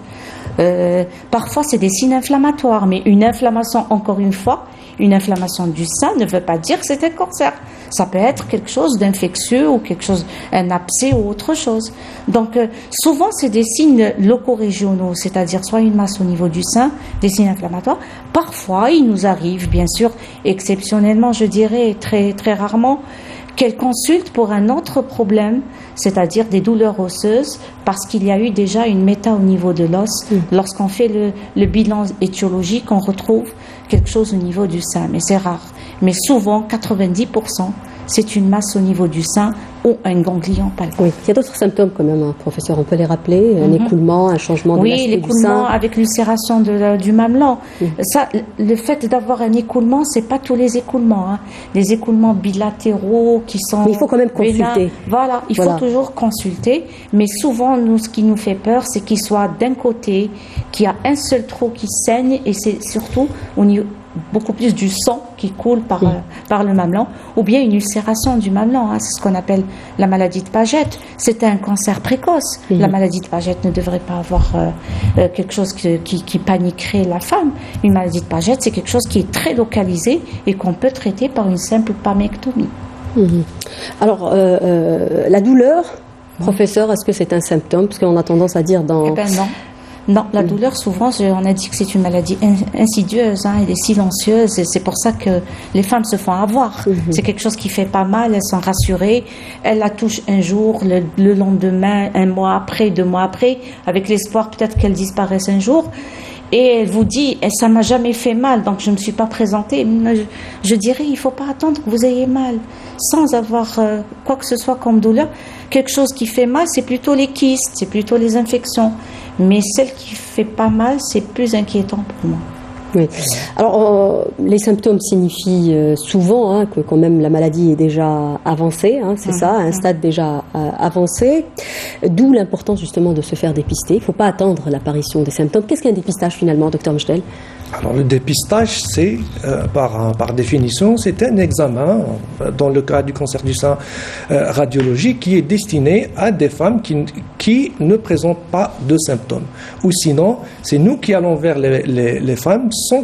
Parfois, c'est des signes inflammatoires. Mais une inflammation, encore une fois, une inflammation du sein ne veut pas dire que c'est un cancer. Ça peut être quelque chose d'infectieux ou un abcès ou autre chose. Donc, souvent, c'est des signes locaux-régionaux, c'est-à-dire soit une masse au niveau du sein, des signes inflammatoires. Parfois, il nous arrive, bien sûr, exceptionnellement, je dirais, très, très rarement, qu'elle consulte pour un autre problème, c'est-à-dire des douleurs osseuses, parce qu'il y a eu déjà une méta au niveau de l'os. Lorsqu'on fait le bilan étiologique, on retrouve quelque chose au niveau du sein, mais c'est rare. Mais souvent, 90%, c'est une masse au niveau du sein ou un ganglion palpable. Oui, il y a d'autres symptômes quand même, professeur, on peut les rappeler, un écoulement, un changement de l'aspect du sein. Oui, l'écoulement avec l'ulcération du mamelon. Ça, le fait d'avoir un écoulement, c'est pas tous les écoulements. Hein. Les écoulements bilatéraux qui sont... Mais il faut quand même consulter. Voilà, il faut toujours consulter. Mais souvent, nous, ce qui nous fait peur, c'est qu'il soit d'un côté, qu'il y a un seul trou qui saigne, et c'est surtout au niveau... beaucoup plus du sang qui coule par le mamelon, ou bien une ulcération du mamelon. Hein. C'est ce qu'on appelle la maladie de Paget. C'est un cancer précoce. La maladie de Paget ne devrait pas avoir quelque chose qui paniquerait la femme. Une maladie de Paget, c'est quelque chose qui est très localisé et qu'on peut traiter par une simple paméctomie. Alors, la douleur, professeur, est-ce que c'est un symptôme? Parce qu'on a tendance à dire dans... Eh ben non. Non, la douleur, souvent, on a dit que c'est une maladie insidieuse, hein, elle est silencieuse, et c'est pour ça que les femmes se font avoir. C'est quelque chose qui fait pas mal, elles sont rassurées, elles la touchent un jour, le lendemain, un mois après, 2 mois après, avec l'espoir peut-être qu'elle disparaisse un jour. Et elle vous dit, ça m'a jamais fait mal, donc je ne me suis pas présentée. Je dirais, il ne faut pas attendre que vous ayez mal, sans avoir quoi que ce soit comme douleur. Quelque chose qui fait mal, c'est plutôt les kystes, c'est plutôt les infections. Mais celle qui fait pas mal, c'est plus inquiétant pour moi. Oui. Alors, les symptômes signifient souvent que quand même la maladie est déjà avancée, c'est ça, un stade déjà avancé, d'où l'importance justement de se faire dépister. Il ne faut pas attendre l'apparition des symptômes. Qu'est-ce qu'un dépistage finalement, Dr Mchdel? Alors le dépistage, c'est par définition, c'est un examen dans le cas du cancer du sein radiologique qui est destiné à des femmes qui qui ne présentent pas de symptômes. Ou sinon, c'est nous qui allons vers les femmes sans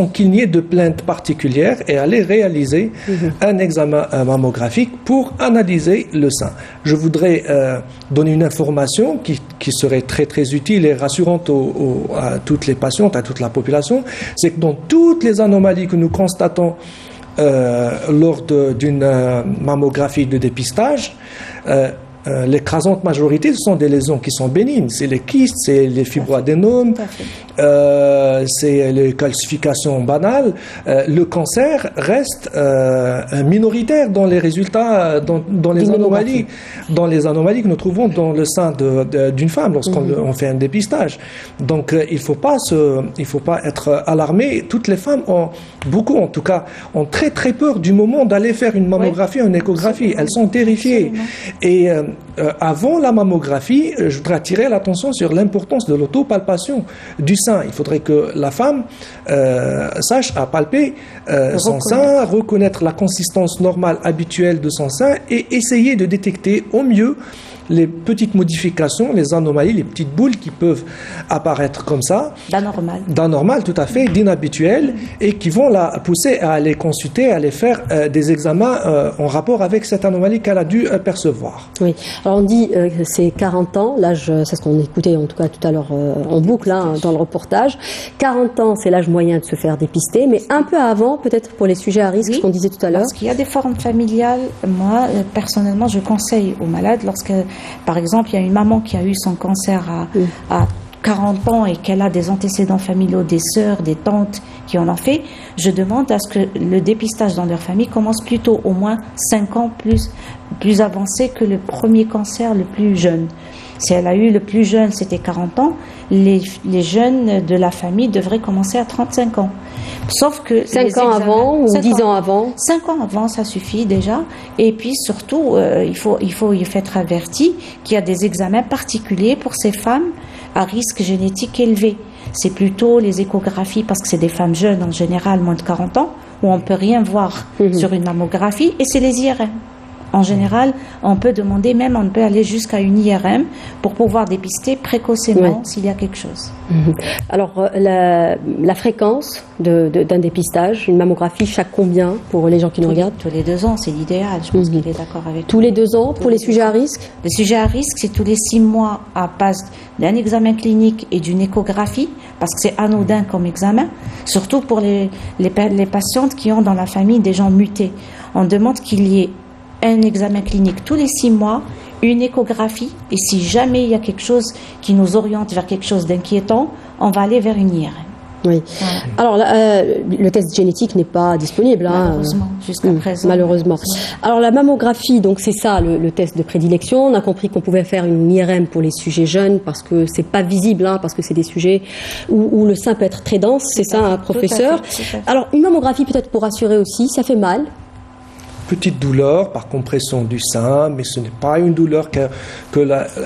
qu'il n'y ait de plainte particulière et aller réaliser un examen mammographique pour analyser le sein. Je voudrais donner une information qui serait très très utile et rassurante à toutes les patientes, à toute la population, c'est que dans toutes les anomalies que nous constatons lors d'une mammographie de dépistage, l'écrasante majorité, ce sont des lésions qui sont bénignes. C'est les kystes, c'est les fibroadénomes, c'est les calcifications banales. Le cancer reste minoritaire dans les résultats, dans les anomalies que nous trouvons dans le sein d'une femme lorsqu'on fait un dépistage. Donc il faut pas être alarmé. Toutes les femmes beaucoup en tout cas, ont très très peur du moment d'aller faire une mammographie, une échographie. Elles sont terrifiées. Et avant la mammographie, je voudrais attirer l'attention sur l'importance de l'autopalpation du sein. Il faudrait que la femme sache à palper son sein, reconnaître la consistance normale habituelle de son sein et essayer de détecter au mieux les petites modifications, les anomalies, les petites boules qui peuvent apparaître comme ça. D'anormal, tout à fait, d'inhabituel, et qui vont la pousser à aller consulter, à aller faire des examens en rapport avec cette anomalie qu'elle a dû percevoir. Oui, alors on dit que c'est 40 ans, l'âge, c'est ce qu'on écoutait en tout cas tout à l'heure en boucle dans le reportage. 40 ans, c'est l'âge moyen de se faire dépister, mais un peu avant, peut-être pour les sujets à risque, ce qu'on disait tout à l'heure. Parce qu'il y a des formes familiales. Moi, personnellement, je conseille aux malades, lorsque, par exemple, il y a une maman qui a eu son cancer à 40 ans et qu'elle a des antécédents familiaux, des sœurs, des tantes qui en ont fait, je demande à ce que le dépistage dans leur famille commence plutôt au moins 5 ans plus avancé que le premier cancer le plus jeune. Si elle a eu le plus jeune, c'était 40 ans, les jeunes de la famille devraient commencer à 35 ans. Sauf que 5 ans avant ou 10 ans avant 5 ans avant, ça suffit déjà. Et puis surtout, il faut être averti qu'il y a des examens particuliers pour ces femmes à risque génétique élevé. C'est plutôt les échographies, parce que c'est des femmes jeunes en général, moins de 40 ans, où on ne peut rien voir sur une mammographie, et c'est les IRM. En général, on peut demander, même on peut aller jusqu'à une IRM pour pouvoir dépister précocement s'il y a quelque chose. Alors, la fréquence d'un dépistage, une mammographie, chaque combien pour les gens qui nous regardent? Tous les 2 ans, c'est l'idéal. Je pense qu'il est d'accord avec tous les 2 ans pour les sujets à risque? Les sujets à risque, c'est tous les 6 mois à base d'un examen clinique et d'une échographie, parce que c'est anodin comme examen, surtout pour les patientes qui ont dans la famille des gens mutés. On demande qu'il y ait un examen clinique tous les 6 mois, une échographie, et si jamais il y a quelque chose qui nous oriente vers quelque chose d'inquiétant, on va aller vers une IRM. Oui. Voilà. Alors, le test génétique n'est pas disponible. Malheureusement, jusqu'à présent. Malheureusement. Alors, la mammographie, donc c'est ça le test de prédilection. On a compris qu'on pouvait faire une IRM pour les sujets jeunes parce que c'est pas visible, parce que c'est des sujets où le sein peut être très dense. C'est ça, professeur. Tout à fait. Alors, une mammographie peut-être pour rassurer aussi, ça fait mal. Petite douleur par compression du sein, mais ce n'est pas une douleur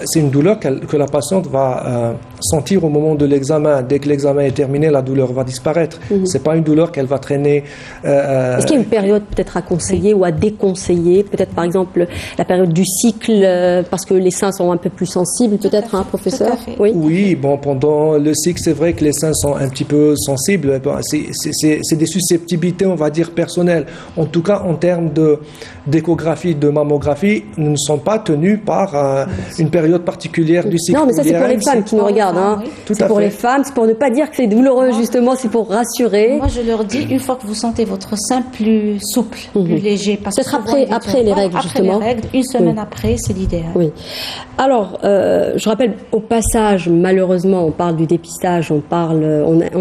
c'est une douleur que la patiente va sentir au moment de l'examen. Dès que l'examen est terminé, la douleur va disparaître. C'est pas une douleur qu'elle va traîner. Est-ce qu'il y a une période peut-être à conseiller ou à déconseiller? Peut-être par exemple la période du cycle, parce que les seins sont un peu plus sensibles, peut-être, professeur? Oui, bon, pendant le cycle, c'est vrai que les seins sont un petit peu sensibles. C'est des susceptibilités, on va dire, personnelles. En tout cas, en termes d'échographie, de mammographie, nous ne sommes pas tenus par une période particulière du cycle. Non, mais ça, c'est pour les femmes qui nous regardent. C'est pour les femmes, c'est pour ne pas dire que c'est douloureux, justement, c'est pour rassurer. Moi, je leur dis, une fois que vous sentez votre sein plus souple, plus léger, peut-être après les règles, justement. Après les règles, une semaine après, c'est l'idéal. Oui. Alors, je rappelle, au passage, malheureusement, on parle du dépistage, on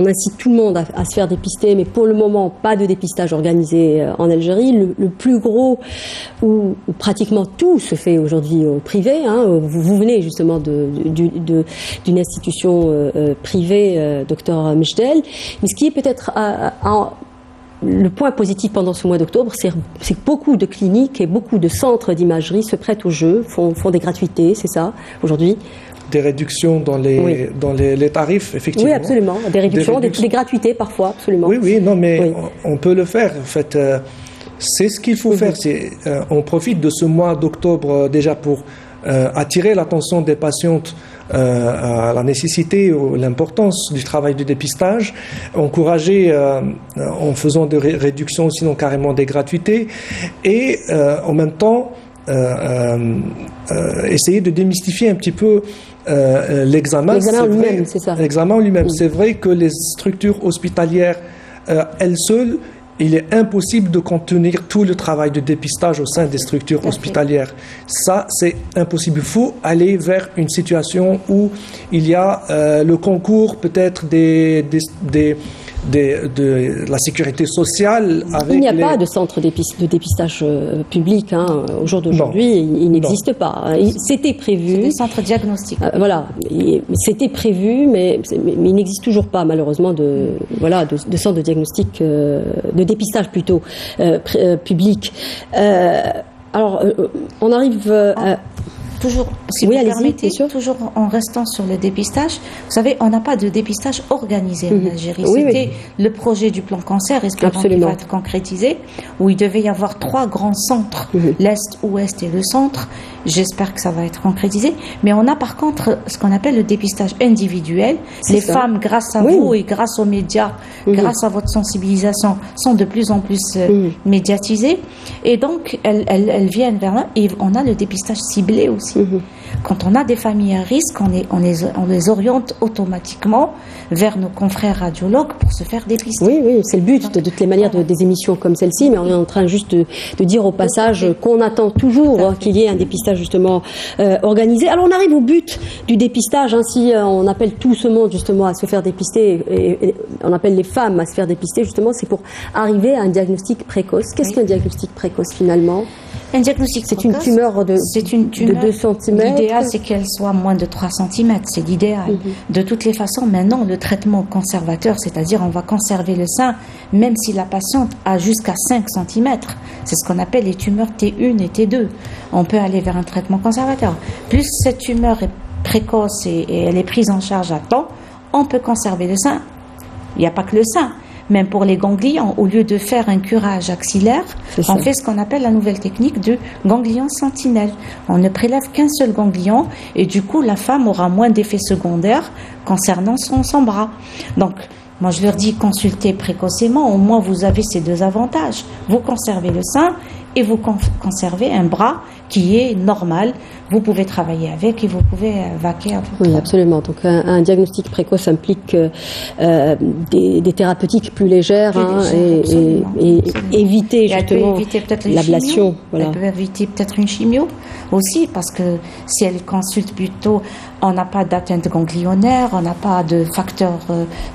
incite tout le monde à se faire dépister, mais pour le moment, pas de dépistage organisé en Algérie. Le plus gros, où pratiquement tout se fait aujourd'hui au privé. Vous venez justement d'une institution privée, Dr Mejdel. Mais ce qui est peut-être le point positif pendant ce mois d'octobre, c'est que beaucoup de cliniques et beaucoup de centres d'imagerie se prêtent au jeu, font des gratuités, c'est ça, aujourd'hui? Des réductions dans les tarifs, effectivement. Oui, absolument. Des réductions, des gratuités parfois, absolument. Oui, non, mais on peut le faire, en fait. C'est ce qu'il faut faire. On profite de ce mois d'octobre déjà pour attirer l'attention des patientes à la nécessité ou l'importance du travail de dépistage, encourager en faisant des réductions, sinon carrément des gratuités, et en même temps essayer de démystifier un petit peu l'examen lui-même. C'est ça. L'examen lui-même. C'est vrai que les structures hospitalières elles seules, il est impossible de contenir tout le travail de dépistage au sein des structures hospitalières. Ça, c'est impossible. Il faut aller vers une situation où il y a le concours peut-être de la sécurité sociale. Il n'y a pas de centre de dépistage public. Au jour d'aujourd'hui, il n'existe pas. C'était prévu. C'est des centres diagnostiques. Voilà. C'était prévu, mais il n'existe toujours pas, malheureusement, de centre de diagnostic, de dépistage plutôt, public. Alors, on arrive toujours, si vous permettez, toujours en restant sur le dépistage, vous savez, on n'a pas de dépistage organisé en Algérie. C'était le projet du plan cancer, espérant qu'il va être concrétisé, où il devait y avoir 3 grands centres, l'Est, Ouest et le Centre. J'espère que ça va être concrétisé. Mais on a par contre ce qu'on appelle le dépistage individuel. Les femmes, grâce à vous et grâce aux médias, grâce à votre sensibilisation, sont de plus en plus médiatisées. Et donc, elles viennent vers là. Et on a le dépistage ciblé aussi. Quand on a des familles à risque, on les oriente automatiquement vers nos confrères radiologues pour se faire dépister. Oui, c'est le but de toutes les manières des émissions comme celle-ci, mais on est en train juste de dire au passage qu'on attend toujours qu'il y ait un dépistage justement organisé. Alors on arrive au but du dépistage, si on appelle tout ce monde justement à se faire dépister, et on appelle les femmes à se faire dépister justement, c'est pour arriver à un diagnostic précoce. Qu'est-ce qu'un diagnostic précoce finalement ? Un diagnostic précoce, c'est une tumeur de 2 cm. L'idéal, c'est qu'elle soit moins de 3 cm, c'est l'idéal. De toutes les façons, maintenant, le traitement conservateur, c'est-à-dire on va conserver le sein, même si la patiente a jusqu'à 5 cm. C'est ce qu'on appelle les tumeurs T1 et T2. On peut aller vers un traitement conservateur. Plus cette tumeur est précoce et elle est prise en charge à temps, on peut conserver le sein. Il n'y a pas que le sein. Même pour les ganglions, au lieu de faire un curage axillaire, on fait ce qu'on appelle la nouvelle technique de ganglion sentinelle. On ne prélève qu'un seul ganglion et du coup, la femme aura moins d'effets secondaires concernant son bras. Donc, moi, je leur dis consultez précocement. Au moins, vous avez ces 2 avantages. Vous conservez le sein et vous conservez un bras qui est normal. Vous pouvez travailler avec et vous pouvez vaquer à votre Oui, absolument. Donc, un diagnostic précoce implique des thérapeutiques plus légères et éviter justement l'ablation. Elle peut éviter peut-être une chimio aussi, parce que si elle consulte plutôt, on n'a pas d'atteinte ganglionnaire, on n'a pas de facteur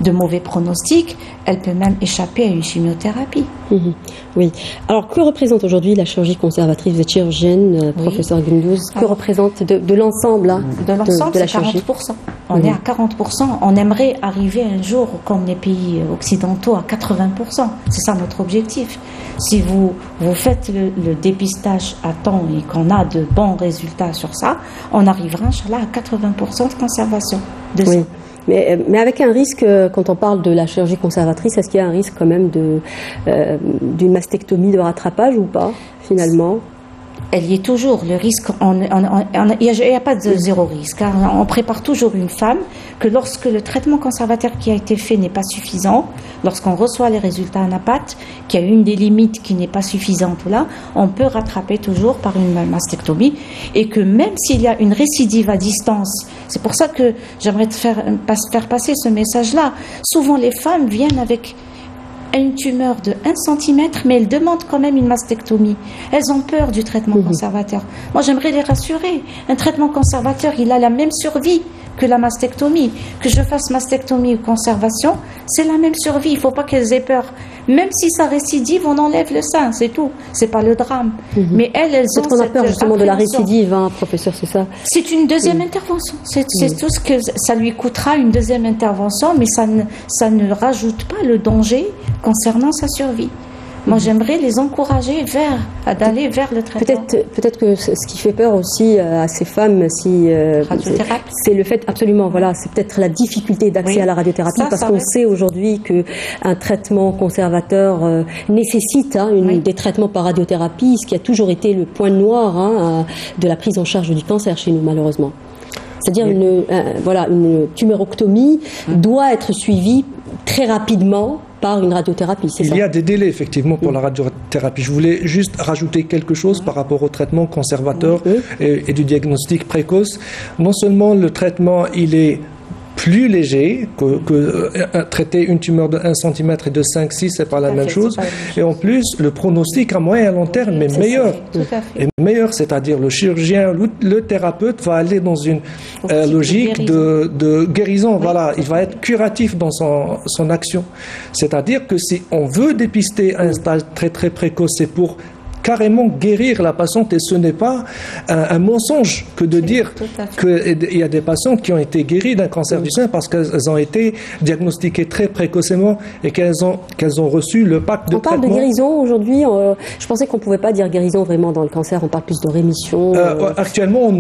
de mauvais pronostic, elle peut même échapper à une chimiothérapie. Oui. Alors, que représente aujourd'hui la chirurgie conservatrice? Vous êtes chirurgienne, professeur Gundouz. Que représente de l'ensemble de la chirurgie? 40%. On est à 40%. On aimerait arriver un jour, comme les pays occidentaux, à 80%. C'est ça notre objectif. Si vous faites le dépistage à temps et qu'on a de bons résultats sur ça, on arrivera, Inch'Allah, à 80% de conservation de ça. Mais avec un risque, quand on parle de la chirurgie conservatrice, est-ce qu'il y a un risque quand même d'une mastectomie de rattrapage ou pas, finalement? Elle y est toujours, le risque, il n'y a pas de zéro risque. On prépare toujours une femme que lorsque le traitement conservateur qui a été fait n'est pas suffisant, lorsqu'on reçoit les résultats ANAPAT, qu'il y a une des limites qui n'est pas suffisante, là, on peut rattraper toujours par une mastectomie, et que même s'il y a une récidive à distance, c'est pour ça que j'aimerais faire passer ce message-là. Souvent les femmes viennent avec une tumeur de 1 cm, mais elles demandent quand même une mastectomie. Elles ont peur du traitement conservateur. Moi, j'aimerais les rassurer. Un traitement conservateur, il a la même survie que la mastectomie. Que je fasse mastectomie ou conservation, c'est la même survie. Il ne faut pas qu'elles aient peur. Même si ça récidive, on enlève le sein, c'est tout. C'est pas le drame. Mais elles ont qu'on a peur justement de la récidive, professeur, c'est ça? C'est une deuxième intervention. C'est tout ce que ça lui coûtera, une deuxième intervention, mais ça ne rajoute pas le danger concernant sa survie. Moi, j'aimerais les encourager d'aller vers le traitement. Peut-être que ce qui fait peur aussi à ces femmes, c'est le fait, absolument, voilà, c'est peut-être la difficulté d'accès à la radiothérapie, parce qu'on sait aujourd'hui qu'un traitement conservateur nécessite des traitements par radiothérapie, ce qui a toujours été le point noir de la prise en charge du cancer chez nous, malheureusement. C'est-à-dire une tumoroctomie doit être suivie très rapidement par une radiothérapie, c'est ça? Il y a des délais effectivement pour la radiothérapie. Je voulais juste rajouter quelque chose par rapport au traitement conservateur et du diagnostic précoce. Non seulement le traitement, il est plus léger que traiter une tumeur de 1 cm et de 5-6, c'est pas la même chose. Et en plus, le pronostic à moyen et à long terme est meilleur. Et meilleur, c'est-à-dire le chirurgien, le thérapeute va aller dans une logique de guérison. Voilà, il va être curatif dans son action. C'est-à-dire que si on veut dépister un stade très très précoce, c'est pour carrément guérir la patiente, et ce n'est pas un mensonge que de dire qu'il y a des patientes qui ont été guéries d'un cancer du sein parce qu'elles ont été diagnostiquées très précocement et qu'elles ont reçu le pack de traitement. On parle de guérison aujourd'hui, je pensais qu'on ne pouvait pas dire guérison vraiment dans le cancer, on parle plus de rémission. Actuellement, on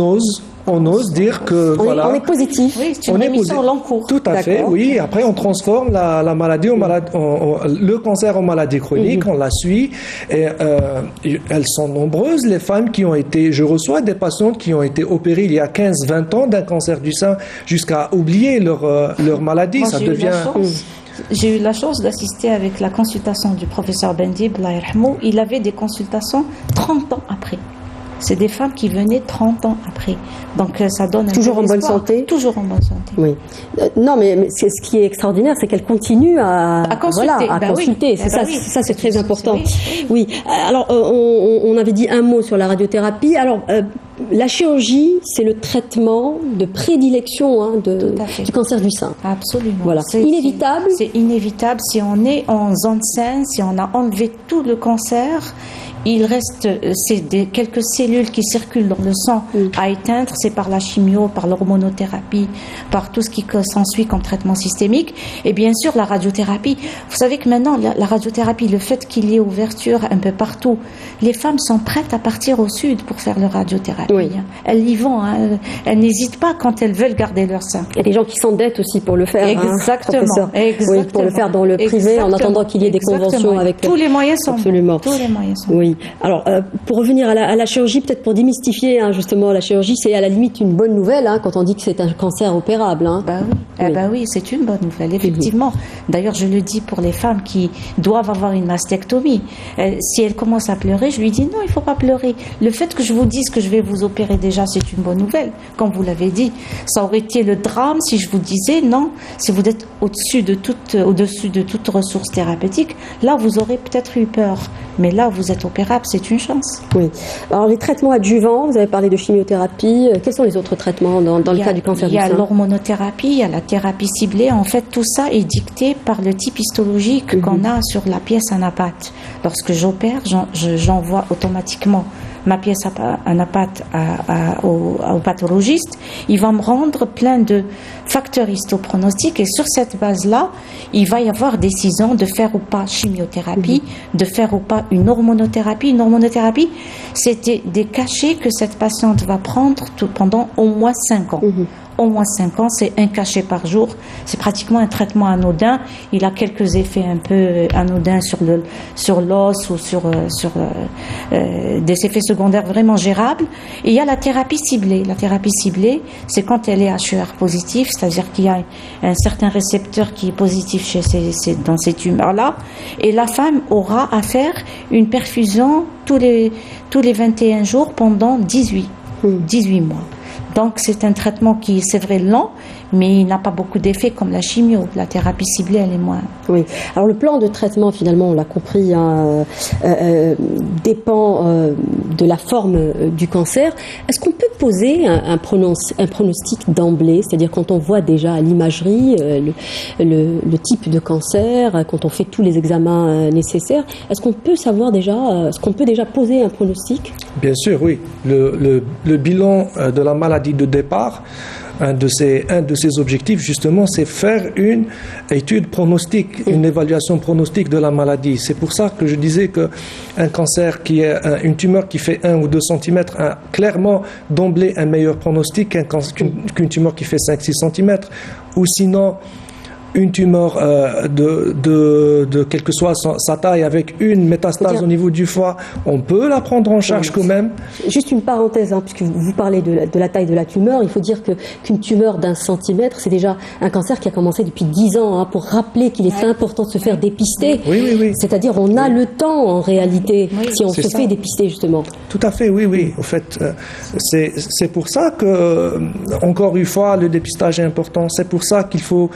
ose dire que on est positif. Oui, c'est une rémission en cours. Tout à fait, oui. Après, on transforme la maladie le cancer en maladie chronique, on la suit. Et elles sont nombreuses, les femmes qui ont été... Je reçois des patientes qui ont été opérées il y a 15-20 ans d'un cancer du sein jusqu'à oublier leur maladie. Moi, ça devient... J'ai eu la chance d'assister avec la consultation du professeur Bendib, il avait des consultations 30 ans après. C'est des femmes qui venaient 30 ans après. Donc ça donne un toujours en bonne santé. Toujours en bonne santé. Oui. Non, mais ce qui est extraordinaire, c'est qu'elle continue à consulter. Consulter. C'est ça, ça c'est très important. Oui. Alors on avait dit un mot sur la radiothérapie. Alors la chirurgie, c'est le traitement de prédilection du cancer du sein. Absolument. Voilà. C'est inévitable. C'est inévitable. Si on est en zone saine, si on a enlevé tout le cancer, il reste quelques cellules qui circulent dans le sang à éteindre. C'est par la chimio, par l'hormonothérapie, par tout ce qui s'ensuit comme traitement systémique. Et bien sûr, la radiothérapie. Vous savez que maintenant, la radiothérapie, le fait qu'il y ait ouverture un peu partout, les femmes sont prêtes à partir au sud pour faire leur radiothérapie. Oui. Elles y vont. Elles n'hésitent pas quand elles veulent garder leur sein. Il y a des gens qui s'endettent aussi pour le faire. Exactement. Oui, pour le faire dans le privé, en attendant qu'il y ait des conventions avec... Tous les moyens sont Absolument. Tous les moyens sont Oui. Alors, pour revenir à la chirurgie, peut-être pour démystifier justement la chirurgie, c'est à la limite une bonne nouvelle quand on dit que c'est un cancer opérable. Oui, c'est une bonne nouvelle, effectivement. D'ailleurs, je le dis pour les femmes qui doivent avoir une mastectomie. Si elles commencent à pleurer, je lui dis non, il ne faut pas pleurer. Le fait que je vous dise que je vais vous opérer déjà, c'est une bonne nouvelle. Comme vous l'avez dit, ça aurait été le drame si je vous disais non, si vous êtes au-dessus de toute ressource thérapeutique, là vous aurez peut-être eu peur. Mais là, vous êtes opérable, c'est une chance. Oui. Alors, les traitements adjuvants, vous avez parlé de chimiothérapie. Quels sont les autres traitements dans le cas du cancer du sein? Il y a l'hormonothérapie, il y a la thérapie ciblée. En fait, tout ça est dicté par le type histologique qu'on a sur la pièce anapathe. Lorsque j'opère, j'envoie automatiquement ma pièce anapathe au pathologiste. Il va me rendre plein de facteurs histopronostiques et sur cette base-là, il va y avoir décision de faire ou pas chimiothérapie, de faire ou pas une hormonothérapie. Une hormonothérapie, c'était des cachets que cette patiente va prendre pendant au moins 5 ans. Au moins 5 ans, c'est un cachet par jour. C'est pratiquement un traitement anodin. Il a quelques effets un peu anodins sur l'os ou sur des effets secondaires vraiment gérables. Et il y a la thérapie ciblée. La thérapie ciblée, c'est quand elle est HER positive, c'est-à-dire qu'il y a un certain récepteur qui est positif dans ces tumeurs-là. Et la femme aura à faire une perfusion tous les 21 jours pendant 18 mois. Donc c'est un traitement qui, c'est vrai, lent, mais il n'a pas beaucoup d'effets comme la chimio. La thérapie ciblée, elle est moins. Oui. Alors le plan de traitement, finalement, on l'a compris, dépend de la forme du cancer. Est-ce qu'on peut poser un pronostic d'emblée, c'est-à-dire quand on voit déjà à l'imagerie le type de cancer, quand on fait tous les examens nécessaires, est-ce qu'on peut savoir déjà, est-ce qu'on peut déjà poser un pronostic? Bien sûr, oui. Le bilan de la maladie maladie de départ, un de ces objectifs, justement, c'est faire une étude pronostique, une évaluation pronostique de la maladie. C'est pour ça que je disais qu'un cancer qui est une tumeur qui fait 1 ou 2 cm a clairement d'emblée un meilleur pronostic qu'une tumeur qui fait 5-6 cm. Ou sinon, une tumeur de quelle que soit sa taille avec une métastase au niveau du foie, on peut la prendre en charge quand même. Juste une parenthèse, puisque vous parlez de la taille de la tumeur, il faut dire qu'une tumeur d'1 centimètre, c'est déjà un cancer qui a commencé depuis 10 ans, pour rappeler qu'il est important de se faire dépister. Oui. C'est-à-dire on a le temps en réalité, si on se fait dépister justement. Tout à fait, oui. En fait, c'est pour ça que, encore une fois, le dépistage est important. C'est pour ça qu'il faut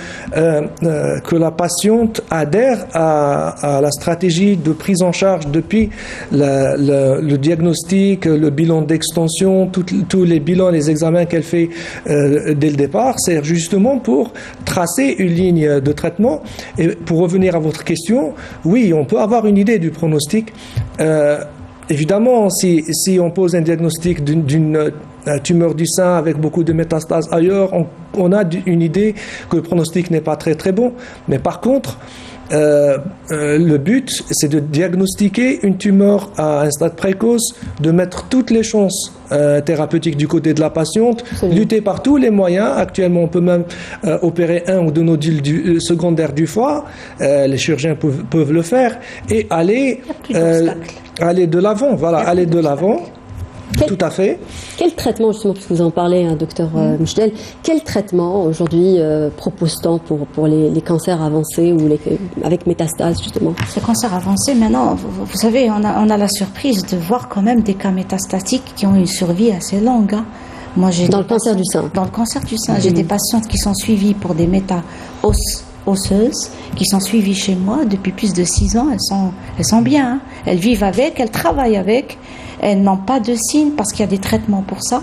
que la patiente adhère à la stratégie de prise en charge depuis le diagnostic, le bilan d'extension, tous les bilans, les examens qu'elle fait dès le départ. C'est justement pour tracer une ligne de traitement. Et pour revenir à votre question, oui, on peut avoir une idée du pronostic. Évidemment, si on pose un diagnostic d'une tumeur du sein avec beaucoup de métastases ailleurs, on a une idée que le pronostic n'est pas très très bon. Mais par contre, le but, c'est de diagnostiquer une tumeur à un stade précoce, de mettre toutes les chances thérapeutiques du côté de la patiente, lutter par tous les moyens. Actuellement, on peut même opérer 1 ou 2 nodules secondaires du foie. Les chirurgiens peuvent le faire et aller de l'avant. Voilà, aller de l'avant. Tout à fait. Quel traitement, justement, puisque vous en parlez, docteur Michdel, quel traitement aujourd'hui propose-t-on pour les cancers avancés ou avec métastase, justement? Ces cancers avancés, maintenant, vous savez, on a la surprise de voir quand même des cas métastatiques qui ont une survie assez longue. Moi, dans le cancer du sein. Dans le cancer du sein, j'ai des patientes qui sont suivies pour des osseuses, qui sont suivies chez moi depuis plus de 6 ans. Elles sont bien. Elles vivent avec, elles travaillent avec. Elles n'ont pas de signes parce qu'il y a des traitements pour ça.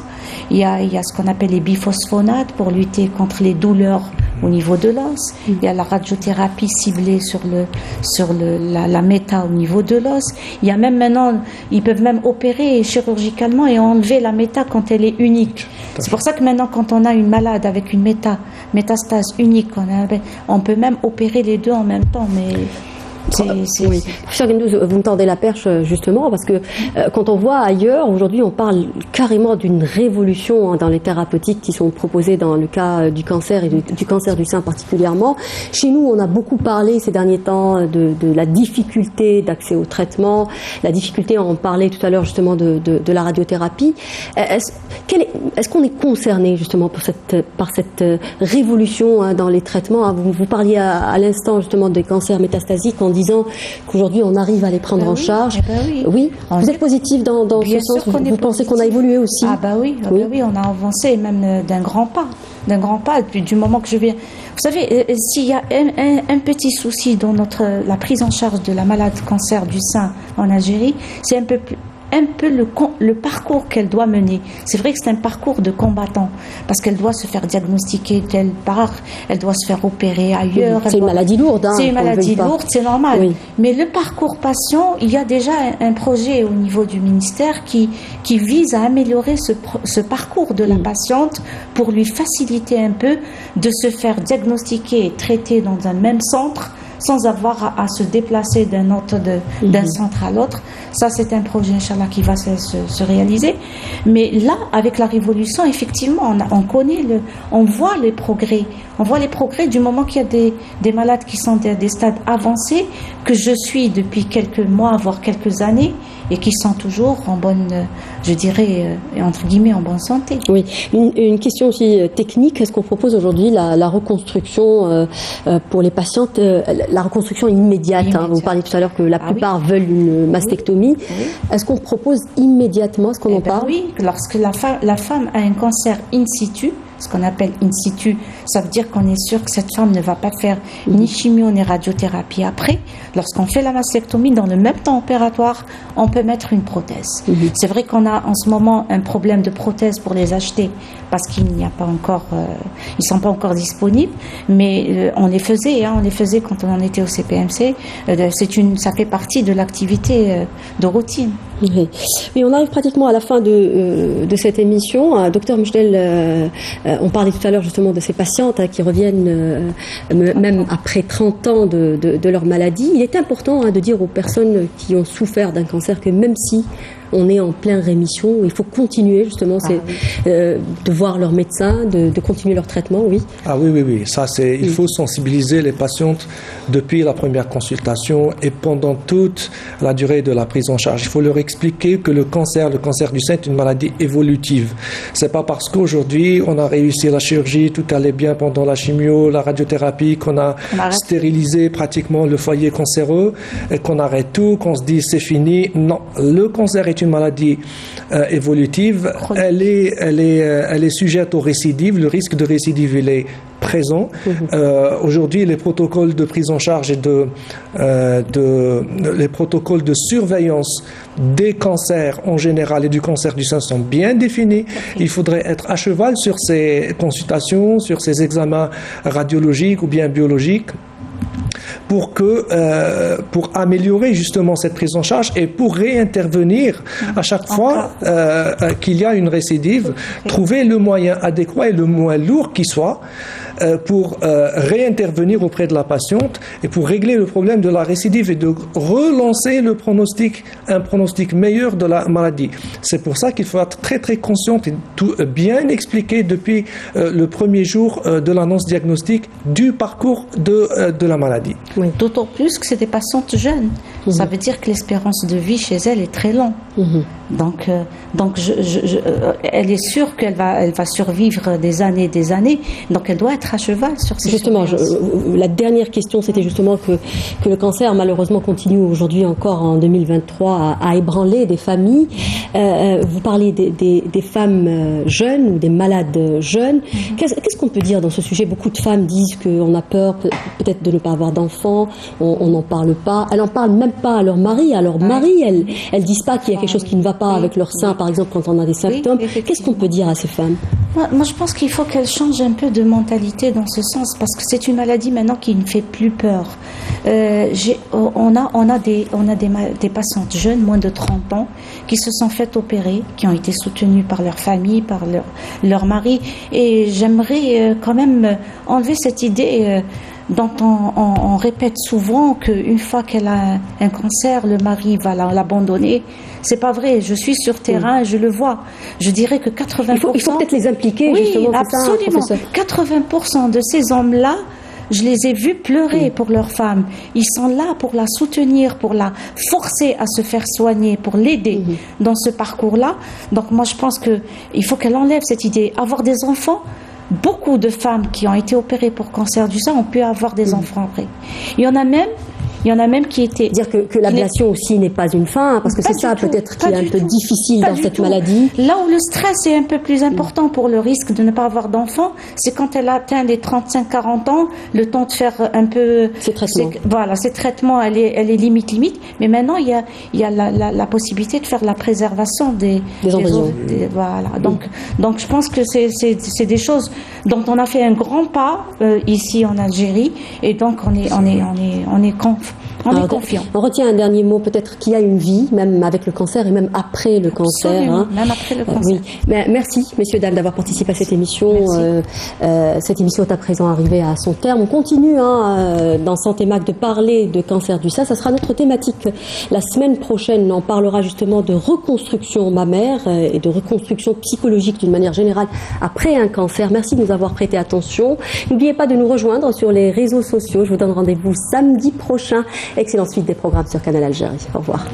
Il y a ce qu'on appelle les biphosphonates pour lutter contre les douleurs au niveau de l'os. Il y a la radiothérapie ciblée sur la méta au niveau de l'os. Il y a même maintenant, ils peuvent même opérer chirurgicalement et enlever la méta quand elle est unique. C'est pour ça que maintenant, quand on a une malade avec une métastase unique, on peut même opérer les deux en même temps. Mais oui. Professeur Guendouz, vous me tendez la perche justement parce que quand on voit ailleurs, aujourd'hui on parle carrément d'une révolution dans les thérapeutiques qui sont proposées dans le cas du cancer et du cancer du sein particulièrement. Chez nous, on a beaucoup parlé ces derniers temps de la difficulté d'accès au traitement, la difficulté, on parlait tout à l'heure justement de la radiothérapie. Est-ce qu'on est concerné justement par cette révolution dans les traitements? Vous parliez à l'instant justement des cancers métastasiques en disant qu'aujourd'hui on arrive à les prendre en charge. Oui. Vous êtes positif dans ce sens? Vous pensez qu'on a évolué aussi? Oui, on a avancé même d'un grand pas. Depuis du moment que je viens. Vous savez, s'il y a un petit souci dans la prise en charge de la malade cancer du sein en Algérie, c'est un peu le parcours qu'elle doit mener. C'est vrai que c'est un parcours de combattant parce qu'elle doit se faire diagnostiquer telle part, elle doit se faire opérer ailleurs. C'est une maladie lourde. C'est une maladie lourde, c'est normal. Oui. Mais le parcours patient, il y a déjà un projet au niveau du ministère qui vise à améliorer ce parcours de la patiente pour lui faciliter un peu de se faire diagnostiquer et traiter dans un même centre sans avoir à se déplacer d'un centre à l'autre. Ça, c'est un projet, Inch'Allah, qui va se réaliser. Mais là, avec la révolution, effectivement, on voit les progrès. On voit les progrès du moment qu'il y a des malades qui sont à des stades avancés, que je suis depuis quelques mois, voire quelques années, et qui sont toujours en bonne, je dirais, entre guillemets, en bonne santé. Oui. Une question aussi technique. Est-ce qu'on propose aujourd'hui la reconstruction pour les patientes, la reconstruction immédiate, vous parliez tout à l'heure que la plupart veulent une mastectomie. Oui. Est-ce qu'on propose immédiatement? Est-ce qu'on en parle? Oui, lorsque la femme a un cancer in situ, ce qu'on appelle in situ, ça veut dire qu'on est sûr que cette femme ne va pas faire ni chimio ni radiothérapie après. Lorsqu'on fait la mastectomie, dans le même temps opératoire, on peut mettre une prothèse. C'est vrai qu'on a en ce moment un problème de prothèses pour les acheter parce qu'il n'y a pas encore, ils sont pas encore disponibles, mais on les faisait quand on en était au CPMC. Ça fait partie de l'activité de routine. Oui. Mais on arrive pratiquement à la fin de cette émission. Docteur Mchdel, on parlait tout à l'heure justement de ces patientes qui reviennent même après 30 ans de leur maladie. Il est important de dire aux personnes qui ont souffert d'un cancer que même si on est en pleine rémission, il faut continuer justement de voir leur médecin, de continuer leur traitement, oui. Ah oui. Ça, il faut sensibiliser les patientes depuis la première consultation et pendant toute la durée de la prise en charge. Il faut leur expliquer que le cancer du sein est une maladie évolutive. C'est pas parce qu'aujourd'hui on a réussi la chirurgie, tout allait bien pendant la chimio, la radiothérapie, qu'on a stérilisé pratiquement le foyer cancéreux et qu'on arrête tout, qu'on se dit c'est fini. Non, le cancer est une maladie évolutive. Elle est sujette aux récidives. Le risque de récidive, il est présent. Aujourd'hui, les protocoles de prise en charge et les protocoles de surveillance des cancers en général et du cancer du sein sont bien définis. Il faudrait être à cheval sur ces consultations, sur ces examens radiologiques ou bien biologiques, pour améliorer justement cette prise en charge et pour réintervenir à chaque fois qu'il y a une récidive, trouver le moyen adéquat et le moins lourd qui soit pour réintervenir auprès de la patiente et pour régler le problème de la récidive et de relancer un pronostic meilleur de la maladie. C'est pour ça qu'il faut être très très conscient et tout bien expliquer depuis le premier jour de l'annonce diagnostique du parcours de la maladie. Oui. D'autant plus que c'est des patientes jeunes. Ça veut dire que l'espérance de vie chez elles est très longue. Donc elle est sûre qu'elle va survivre des années et des années. Donc elle doit être à cheval sur ces Justement, la dernière question, c'était justement que le cancer, malheureusement, continue aujourd'hui encore en 2023 à ébranler des familles. Vous parlez des femmes jeunes ou des malades jeunes. Qu'est-ce qu'on peut dire dans ce sujet? Beaucoup de femmes disent qu'on a peur peut-être de ne pas avoir d'enfants, on n'en parle pas. Elles n'en parlent même pas à leur mari. À leur mari, elles disent pas qu'il y a quelque chose qui ne va pas avec leur sein, par exemple, quand on a des symptômes. Qu'est-ce qu'on peut dire à ces femmes? Moi, je pense qu'il faut qu'elles changent un peu de mentalité dans ce sens, parce que c'est une maladie maintenant qui ne fait plus peur. On a des patientes jeunes, moins de 30 ans, qui se sont faites opérer, qui ont été soutenues par leur famille, par leur mari, et j'aimerais quand même enlever cette idée dont on répète souvent qu'une fois qu'elle a un cancer, le mari va l'abandonner. C'est pas vrai. Je suis sur terrain et je le vois. Je dirais que 80%... Il faut peut-être les impliquer, justement. Oui, absolument. 80% de ces hommes-là, je les ai vus pleurer pour leur femme. Ils sont là pour la soutenir, pour la forcer à se faire soigner, pour l'aider dans ce parcours-là. Donc moi, je pense qu'il faut qu'elle enlève cette idée. Avoir des enfants, beaucoup de femmes qui ont été opérées pour cancer du sein ont pu avoir des enfants après. Il y en a même qui étaient... Dire que l'ablation aussi n'est pas une fin, parce que c'est ça peut-être qui est un peu difficile dans cette maladie. Là où le stress est un peu plus important pour le risque de ne pas avoir d'enfant, c'est quand elle atteint les 35-40 ans, le temps de faire un peu... Ces traitements. Voilà, ces traitements, elle est limite. Mais maintenant, il y a la possibilité de faire la préservation des embryons. Voilà. Donc je pense que c'est des choses dont on a fait un grand pas ici en Algérie, et donc on est confiant. On retient un dernier mot, peut-être qu'il y a une vie, même avec le cancer et même après le cancer. Absolument, même après le cancer. Oui. Mais merci, messieurs, dames, d'avoir participé à cette émission. Cette émission est à présent arrivée à son terme. On continue dans Santé Mac de parler de cancer du sein. Ça sera notre thématique la semaine prochaine. On parlera justement de reconstruction mammaire et de reconstruction psychologique d'une manière générale après un cancer. Merci de nous avoir prêté attention. N'oubliez pas de nous rejoindre sur les réseaux sociaux. Je vous donne rendez-vous samedi prochain. Excellente suite des programmes sur Canal Algérie. Au revoir.